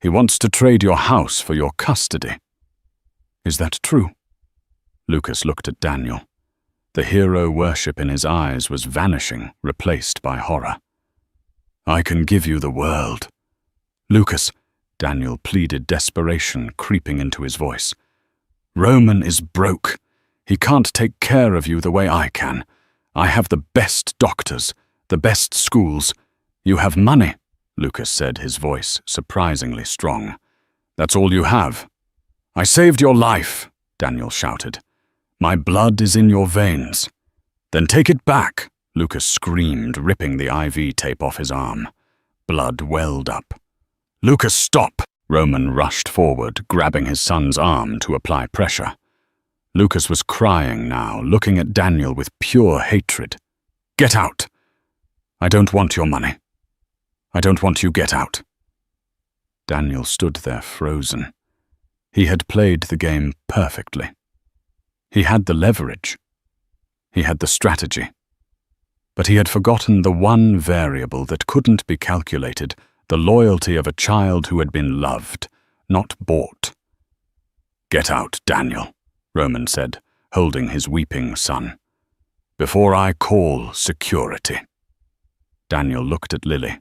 Speaker 1: He wants to trade your house for your custody." "Is that true?" Lucas looked at Daniel. The hero worship in his eyes was vanishing, replaced by horror. "I can give you the world." "Lucas," Daniel pleaded, desperation creeping into his voice. "Roman is broke. He can't take care of you the way I can. I have the best doctors, the best schools. You have money," Lucas said, his voice surprisingly strong. "That's all you have." "I saved your life," Daniel shouted. "My blood is in your veins." "Then take it back," Lucas screamed, ripping the IV tape off his arm. Blood welled up. "Lucas, stop!" Roman rushed forward, grabbing his son's arm to apply pressure. Lucas was crying now, looking at Daniel with pure hatred. "Get out! I don't want your money. I don't want you get out." Daniel stood there frozen. He had played the game perfectly. He had the leverage. He had the strategy. But he had forgotten the one variable that couldn't be calculated the loyalty of a child who had been loved, not bought. "Get out, Daniel," Roman said, holding his weeping son, "before I call security." Daniel looked at Lily.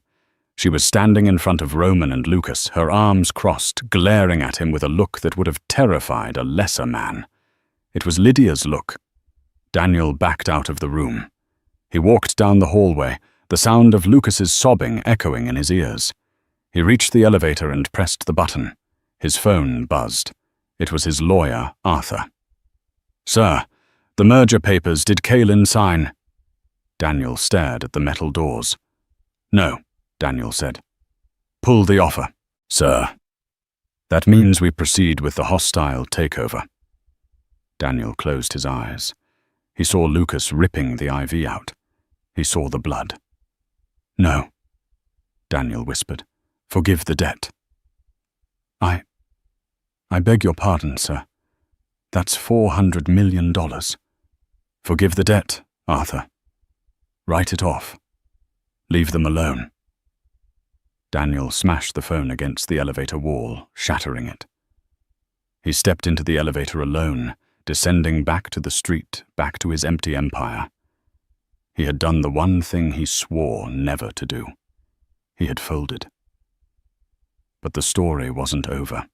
Speaker 1: She was standing in front of Roman and Lucas, her arms crossed, glaring at him with a look that would have terrified a lesser man. It was Lydia's look. Daniel backed out of the room. He walked down the hallway, the sound of Lucas's sobbing echoing in his ears. He reached the elevator and pressed the button. His phone buzzed. It was his lawyer, Arthur. "Sir, the merger papers, did Kaelin sign?" Daniel stared at the metal doors. "No," Daniel said. "Pull the offer, sir. That means we proceed with the hostile takeover." Daniel closed his eyes. He saw Lucas ripping the IV out. He saw the blood. "No," Daniel whispered. "Forgive the debt." I beg your pardon, sir. That's $400 million. Forgive the debt, Arthur. Write it off. Leave them alone." Daniel smashed the phone against the elevator wall, shattering it. He stepped into the elevator alone, descending back to the street, back to his empty empire. He had done the one thing he swore never to do. He had folded. But the story wasn't over.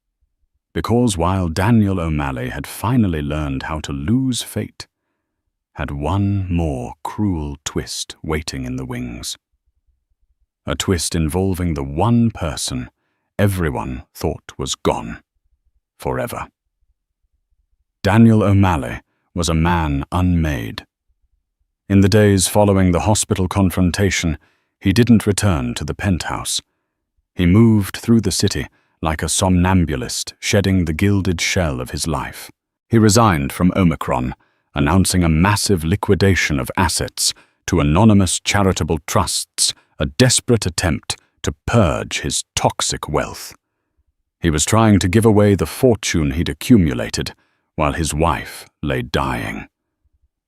Speaker 1: Because while Daniel O'Malley had finally learned how to lose fate, had one more cruel twist waiting in the wings. A twist involving the one person everyone thought was gone, forever. Daniel O'Malley was a man unmade. In the days following the hospital confrontation, he didn't return to the penthouse. He moved through the city like a somnambulist shedding the gilded shell of his life. He resigned from Omicron, announcing a massive liquidation of assets to anonymous charitable trusts, a desperate attempt to purge his toxic wealth. He was trying to give away the fortune he'd accumulated while his wife lay dying.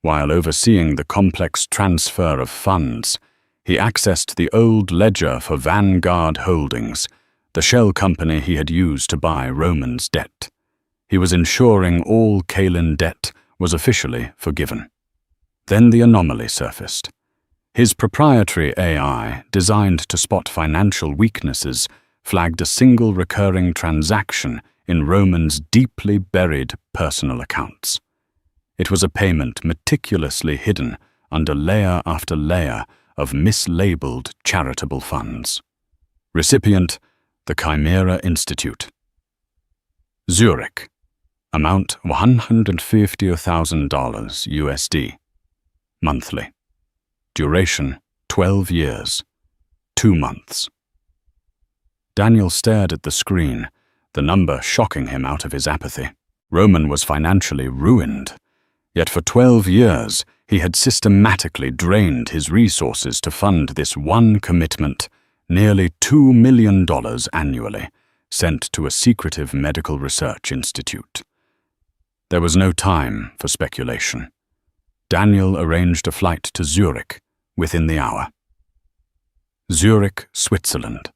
Speaker 1: While overseeing the complex transfer of funds, he accessed the old ledger for Vanguard Holdings, the shell company he had used to buy Roman's debt. He was ensuring all Kaelin debt was officially forgiven. Then the anomaly surfaced. His proprietary AI, designed to spot financial weaknesses, flagged a single recurring transaction in Roman's deeply buried personal accounts. It was a payment meticulously hidden under layer after layer of mislabeled charitable funds. Recipient: the Chimera Institute. Zurich. Amount $150,000 USD. Monthly. Duration 12 years. 2 months. Daniel stared at the screen, the number shocking him out of his apathy. Roman was financially ruined. Yet for 12 years, he had systematically drained his resources to fund this one commitment, nearly $2 million annually, sent to a secretive medical research institute. There was no time for speculation. Daniel arranged a flight to Zurich within the hour. Zurich, Switzerland.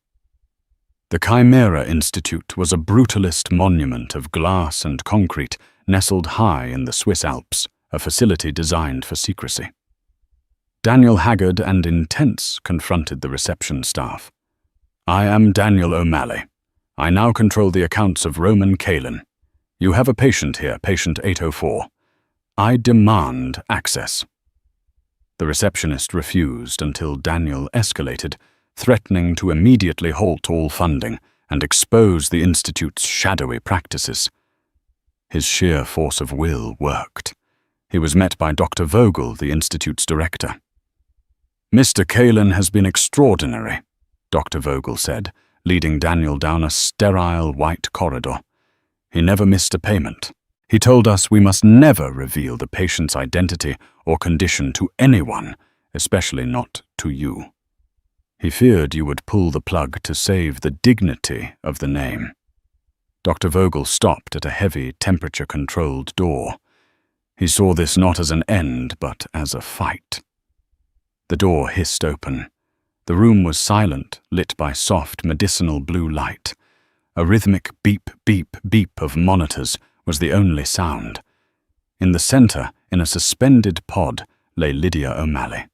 Speaker 1: The Chimera Institute was a brutalist monument of glass and concrete nestled high in the Swiss Alps, a facility designed for secrecy. Daniel, haggard and intense, confronted the reception staff. "I am Daniel O'Malley. I now control the accounts of Roman Kaelin. You have a patient here, patient 804. I demand access." The receptionist refused until Daniel escalated, threatening to immediately halt all funding and expose the Institute's shadowy practices. His sheer force of will worked. He was met by Dr. Vogel, the Institute's director. "Mr. Kaelin has been extraordinary," Dr. Vogel said, leading Daniel down a sterile white corridor. "He never missed a payment. He told us we must never reveal the patient's identity or condition to anyone, especially not to you. He feared you would pull the plug to save the dignity of the name." Dr. Vogel stopped at a heavy, temperature-controlled door. He saw this not as an end, but as a fight. The door hissed open. The room was silent, lit by soft, medicinal blue light. A rhythmic beep, beep, beep of monitors was the only sound. In the center, in a suspended pod, lay Lydia O'Malley.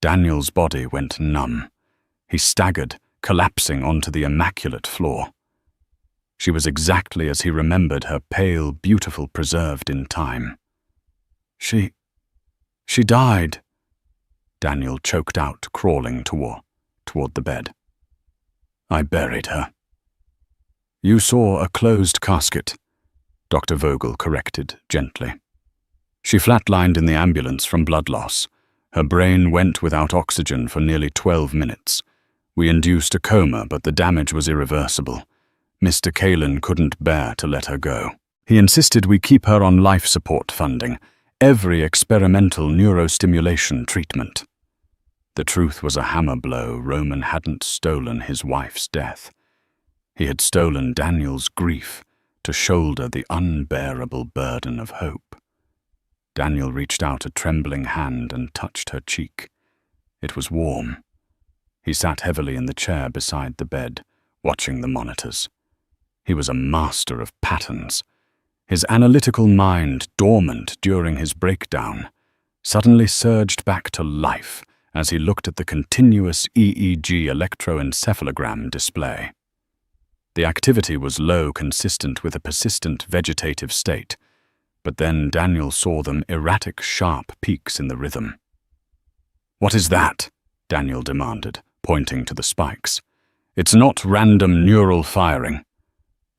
Speaker 1: Daniel's body went numb. He staggered, collapsing onto the immaculate floor. She was exactly as he remembered her, pale, beautiful, preserved in time. She died, Daniel choked out, crawling toward the bed. I buried her. You saw a closed casket, Dr. Vogel corrected gently. She flatlined in the ambulance from blood loss. Her brain went without oxygen for nearly 12 minutes. We induced a coma, but the damage was irreversible. Mr. Kalin couldn't bear to let her go. He insisted we keep her on life support funding, every experimental neurostimulation treatment. The truth was a hammer blow. Roman hadn't stolen his wife's death. He had stolen Daniel's grief to shoulder the unbearable burden of hope. Daniel reached out a trembling hand and touched her cheek. It was warm. He sat heavily in the chair beside the bed, watching the monitors. He was a master of patterns. His analytical mind, dormant during his breakdown, suddenly surged back to life as he looked at the continuous EEG electroencephalogram display. The activity was low, consistent with a persistent vegetative state, but then Daniel saw them erratic, sharp peaks in the rhythm. "What is that?" Daniel demanded, pointing to the spikes. "It's not random neural firing.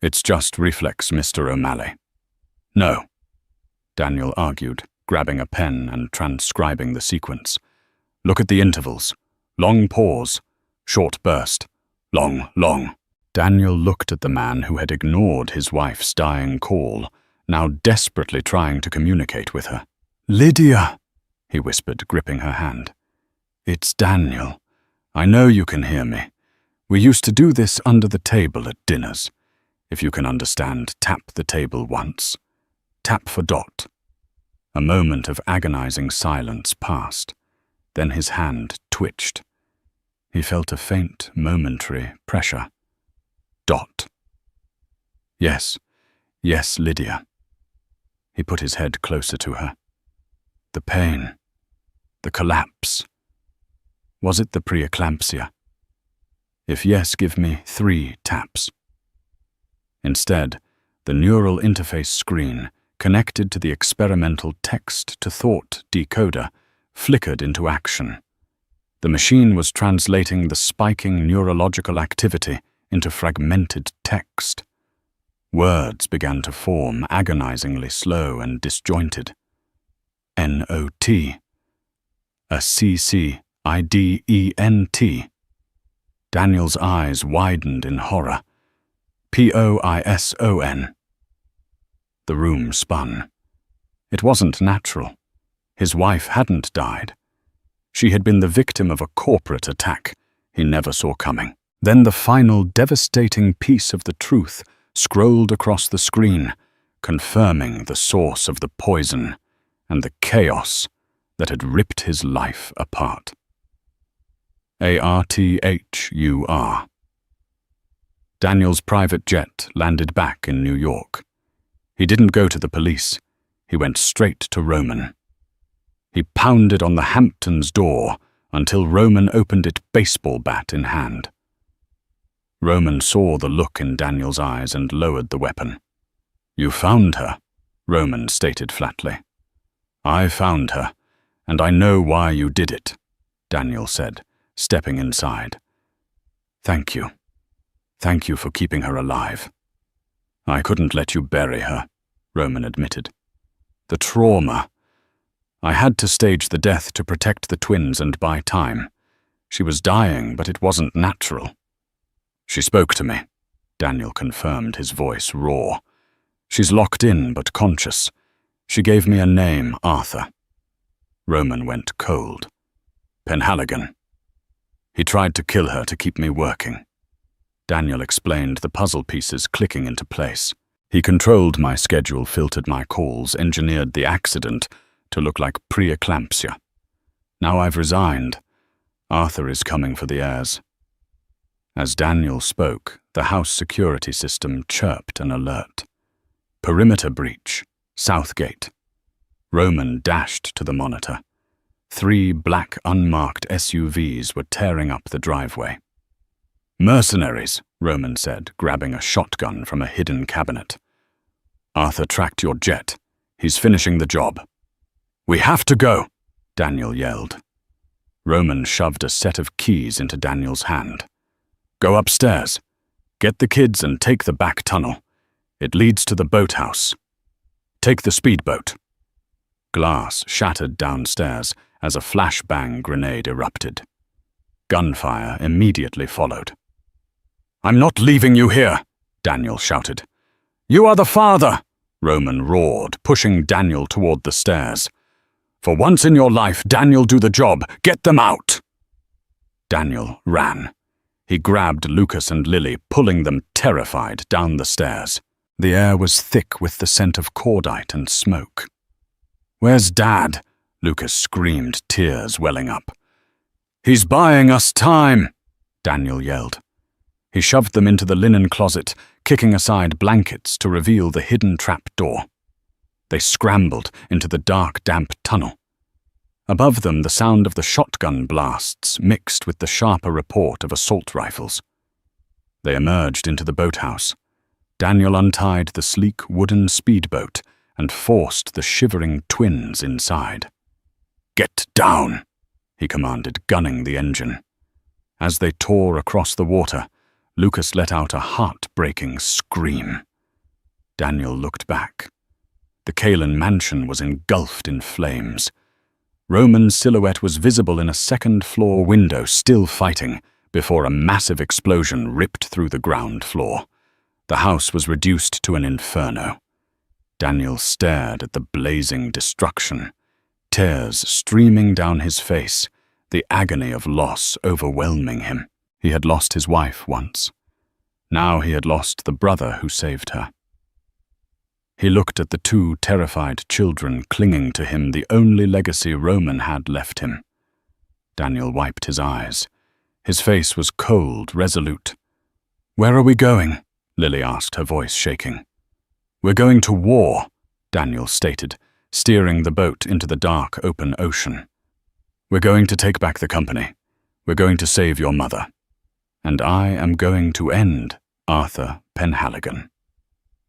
Speaker 1: It's just reflex, Mr. O'Malley." "No," Daniel argued, grabbing a pen and transcribing the sequence. "Look at the intervals. Long pause, short burst, long, long." Daniel looked at the man who had ignored his wife's dying call, now desperately trying to communicate with her. "Lydia," he whispered, gripping her hand. "It's Daniel. I know you can hear me. We used to do this under the table at dinners. If you can understand, tap the table once. Tap for dot." A moment of agonizing silence passed. Then his hand twitched. He felt a faint, momentary pressure. Dot. Yes, Lydia. He put his head closer to her. The pain, the collapse. Was it the preeclampsia? If yes, give me 3 taps. Instead, the neural interface screen, connected to the experimental text-to-thought decoder, flickered into action. The machine was translating the spiking neurological activity into fragmented text. Words began to form, agonizingly slow and disjointed. N-O-T. A C-C-I-D-E-N-T. Daniel's eyes widened in horror. P-O-I-S-O-N. The room spun. It wasn't natural. His wife hadn't died. She had been the victim of a corporate attack he never saw coming. Then the final devastating piece of the truth scrolled across the screen, confirming the source of the poison and the chaos that had ripped his life apart. ARTHUR. Daniel's private jet landed back in New York. He didn't go to the police. He went straight to Roman. He pounded on the Hamptons' door until Roman opened it, baseball bat in hand. Roman saw the look in Daniel's eyes and lowered the weapon. "You found her," Roman stated flatly. "I found her, and I know why you did it," Daniel said, stepping inside. "Thank you. Thank you for keeping her alive." "I couldn't let you bury her," Roman admitted. "The trauma. I had to stage the death to protect the twins and buy time. She was dying, but it wasn't natural." "She spoke to me," Daniel confirmed, his voice raw. "She's locked in but conscious. She gave me a name, Arthur." Roman went cold. "Penhaligon. He tried to kill her to keep me working." Daniel explained, the puzzle pieces clicking into place. "He controlled my schedule, filtered my calls, engineered the accident to look like preeclampsia. Now I've resigned. Arthur is coming for the heirs. As Daniel spoke, the house security system chirped an alert. Perimeter breach, Southgate. Roman dashed to the monitor. 3 black unmarked SUVs were tearing up the driveway. Mercenaries, Roman said, grabbing a shotgun from a hidden cabinet. Arthur tracked your jet. He's finishing the job. We have to go, Daniel yelled. Roman shoved a set of keys into Daniel's hand. Go upstairs. Get the kids and take the back tunnel. It leads to the boathouse. Take the speedboat. Glass shattered downstairs as a flashbang grenade erupted. Gunfire immediately followed. I'm not leaving you here, Daniel shouted. You are the father, Roman roared, pushing Daniel toward the stairs. For once in your life, Daniel, do the job. Get them out. Daniel ran. He grabbed Lucas and Lily, pulling them terrified down the stairs. The air was thick with the scent of cordite and smoke. Where's Dad? Lucas screamed, tears welling up. He's buying us time, Daniel yelled. He shoved them into the linen closet, kicking aside blankets to reveal the hidden trap door. They scrambled into the dark, damp tunnel. Above them, the sound of the shotgun blasts mixed with the sharper report of assault rifles. They emerged into the boathouse. Daniel untied the sleek wooden speedboat and forced the shivering twins inside. Get down, he commanded, gunning the engine. As they tore across the water, Lucas let out a heart-breaking scream. Daniel looked back. The Kalin mansion was engulfed in flames. Roman's silhouette was visible in a second-floor window, still fighting, before a massive explosion ripped through the ground floor. The house was reduced to an inferno. Daniel stared at the blazing destruction, tears streaming down his face, the agony of loss overwhelming him. He had lost his wife once. Now he had lost the brother who saved her. He looked at the 2 terrified children clinging to him, the only legacy Roman had left him. Daniel wiped his eyes. His face was cold, resolute. Where are we going? Lily asked, her voice shaking. We're going to war, Daniel stated, steering the boat into the dark, open ocean. We're going to take back the company. We're going to save your mother. And I am going to end Arthur Penhaligon.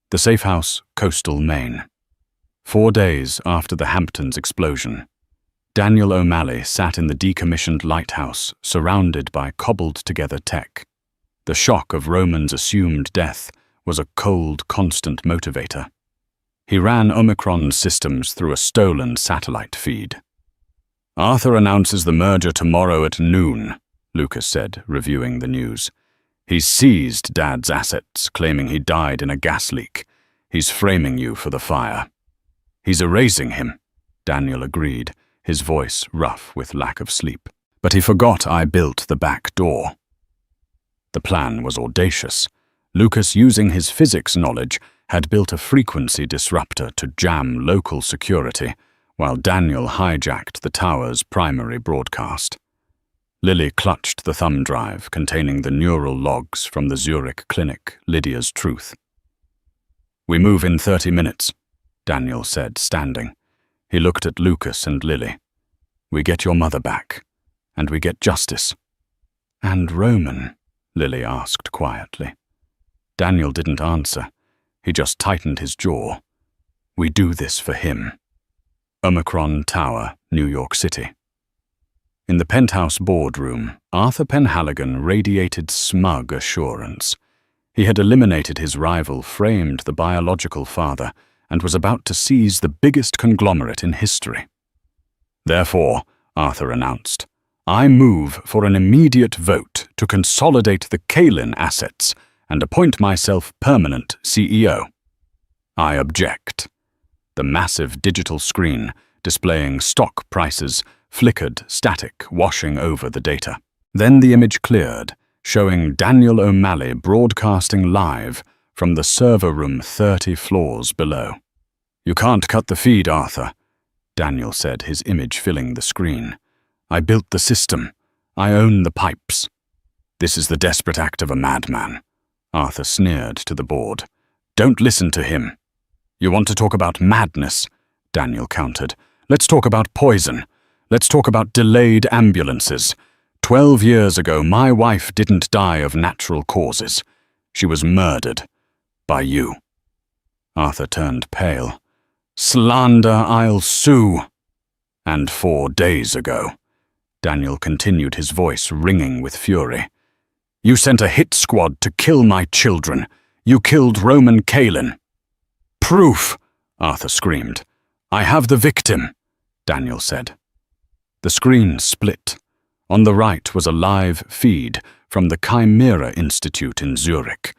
Speaker 1: The safe house, coastal Maine. 4 days after the Hamptons explosion, Daniel O'Malley sat in the decommissioned lighthouse, surrounded by cobbled-together tech. The shock of Roman's assumed death was a cold, constant motivator. He ran Omicron systems through a stolen satellite feed. Arthur announces the merger tomorrow at noon, Lucas said, reviewing the news. He's seized Dad's assets, claiming he died in a gas leak. He's framing you for the fire. He's erasing him, Daniel agreed, his voice rough with lack of sleep. But he forgot I built the back door. The plan was audacious. Lucas, using his physics knowledge, had built a frequency disruptor to jam local security, while Daniel hijacked the tower's primary broadcast. Lily clutched the thumb drive containing the neural logs from the Zurich clinic, Lydia's truth. We move in 30 minutes, Daniel said, standing. He looked at Lucas and Lily. We get your mother back, and we get justice. And Roman? Lily asked quietly. Daniel didn't answer. He just tightened his jaw. We do this for him. Omicron Tower, New York City. In the penthouse boardroom, Arthur Penhaligon radiated smug assurance. He had eliminated his rival, framed the biological father, and was about to seize the biggest conglomerate in history. Therefore, Arthur announced, I move for an immediate vote to consolidate the Kalin assets and appoint myself permanent CEO. I object. The massive digital screen, displaying stock prices, flickered static, washing over the data. Then the image cleared, showing Daniel O'Malley broadcasting live from the server room 30 floors below. You can't cut the feed, Arthur, Daniel said, his image filling the screen. I built the system. I own the pipes. This is the desperate act of a madman, Arthur sneered to the board. Don't listen to him. You want to talk about madness, Daniel countered. Let's talk about poison. Let's talk about delayed ambulances. 12 years ago, my wife didn't die of natural causes. She was murdered. By you. Arthur turned pale. Slander, I'll sue. And 4 days ago. Daniel continued, his voice ringing with fury. You sent a hit squad to kill my children. You killed Roman Kalin. Proof, Arthur screamed. I have the victim, Daniel said. The screen split. On the right was a live feed from the Chimera Institute in Zurich.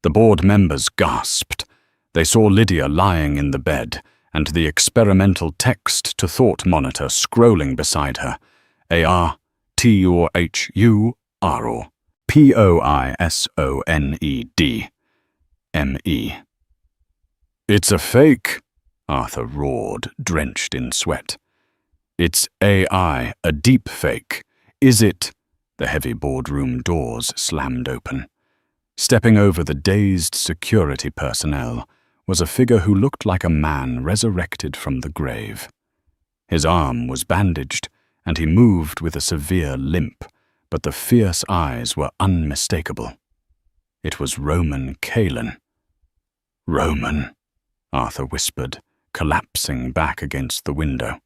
Speaker 1: The board members gasped. They saw Lydia lying in the bed, and the experimental text-to-thought monitor scrolling beside her. A-R-T-U-H-U-R-O. P-O-I-S-O-N-E-D. M-E. It's a fake, Arthur roared, drenched in sweat. It's AI, a deep fake. Is it? The heavy boardroom doors slammed open. Stepping over the dazed security personnel was a figure who looked like a man resurrected from the grave. His arm was bandaged, and he moved with a severe limp, but the fierce eyes were unmistakable. It was Roman Kalin. Roman, Arthur whispered, collapsing back against the window.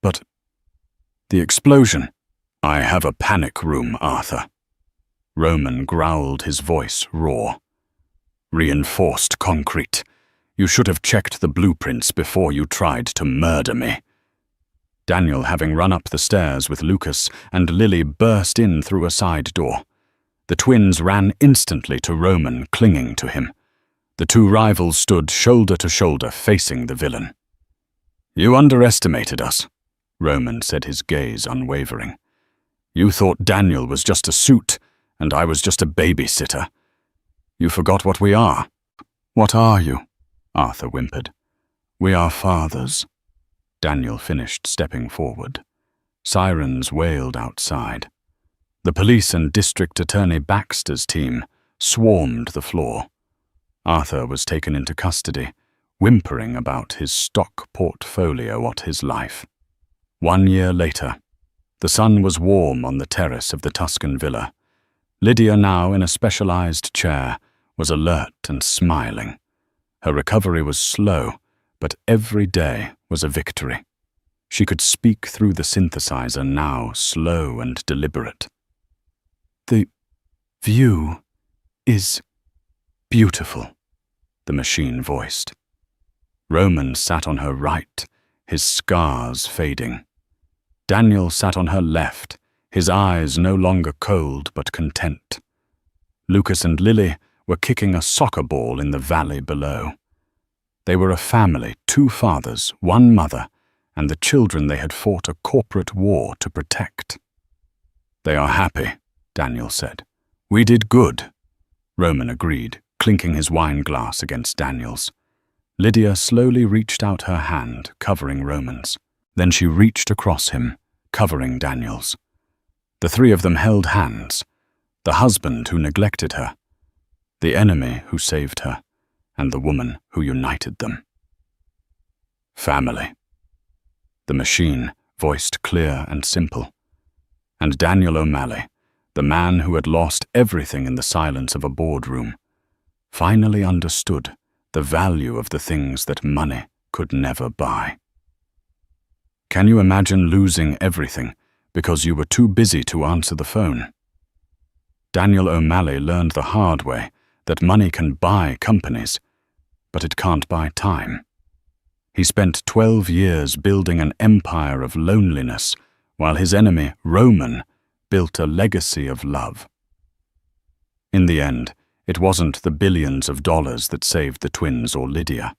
Speaker 1: But the explosion. I have a panic room, Arthur. Roman growled, his voice raw. Reinforced concrete. You should have checked the blueprints before you tried to murder me. Daniel, having run up the stairs with Lucas, and Lily burst in through a side door. The twins ran instantly to Roman, clinging to him. The two rivals stood shoulder to shoulder, facing the villain. You underestimated us, Roman said, his gaze unwavering. You thought Daniel was just a suit, and I was just a babysitter. You forgot what we are. What are you? Arthur whimpered. We are fathers. Daniel finished, stepping forward. Sirens wailed outside. The police and District Attorney Baxter's team swarmed the floor. Arthur was taken into custody, whimpering about his stock portfolio at his life. 1 year later, the sun was warm on the terrace of the Tuscan villa. Lydia, now in a specialized chair, was alert and smiling. Her recovery was slow, but every day was a victory. She could speak through the synthesizer now, slow and deliberate. The view is beautiful, the machine voiced. Roman sat on her right, his scars fading. Daniel sat on her left, his eyes no longer cold but content. Lucas and Lily were kicking a soccer ball in the valley below. They were a family, 2 fathers, 1 mother, and the children they had fought a corporate war to protect. They are happy, Daniel said. We did good, Roman agreed, clinking his wine glass against Daniel's. Lydia slowly reached out her hand, covering Roman's. Then she reached across him, covering Daniel's. The 3 of them held hands, the husband who neglected her, the enemy who saved her, and the woman who united them. Family. The machine voiced clear and simple. And Daniel O'Malley, the man who had lost everything in the silence of a boardroom, finally understood the value of the things that money could never buy. Can you imagine losing everything because you were too busy to answer the phone? Daniel O'Malley learned the hard way that money can buy companies, but it can't buy time. He spent 12 years building an empire of loneliness, while his enemy, Roman, built a legacy of love. In the end, it wasn't the billions of dollars that saved the twins or Lydia.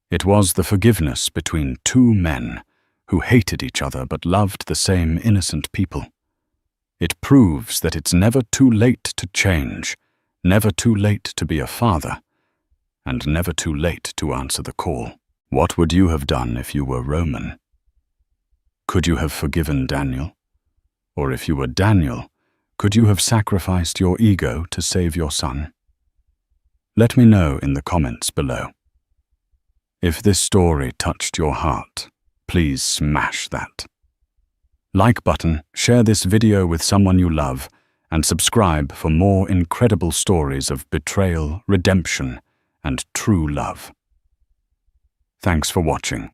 Speaker 1: It was the forgiveness between 2 men who hated each other but loved the same innocent people. It proves that it's never too late to change, never too late to be a father, and never too late to answer the call. What would you have done if you were Roman? Could you have forgiven Daniel? Or if you were Daniel, could you have sacrificed your ego to save your son? Let me know in the comments below. If this story touched your heart, please smash that like button, share this video with someone you love, and subscribe for more incredible stories of betrayal, redemption, and true love. Thanks for watching.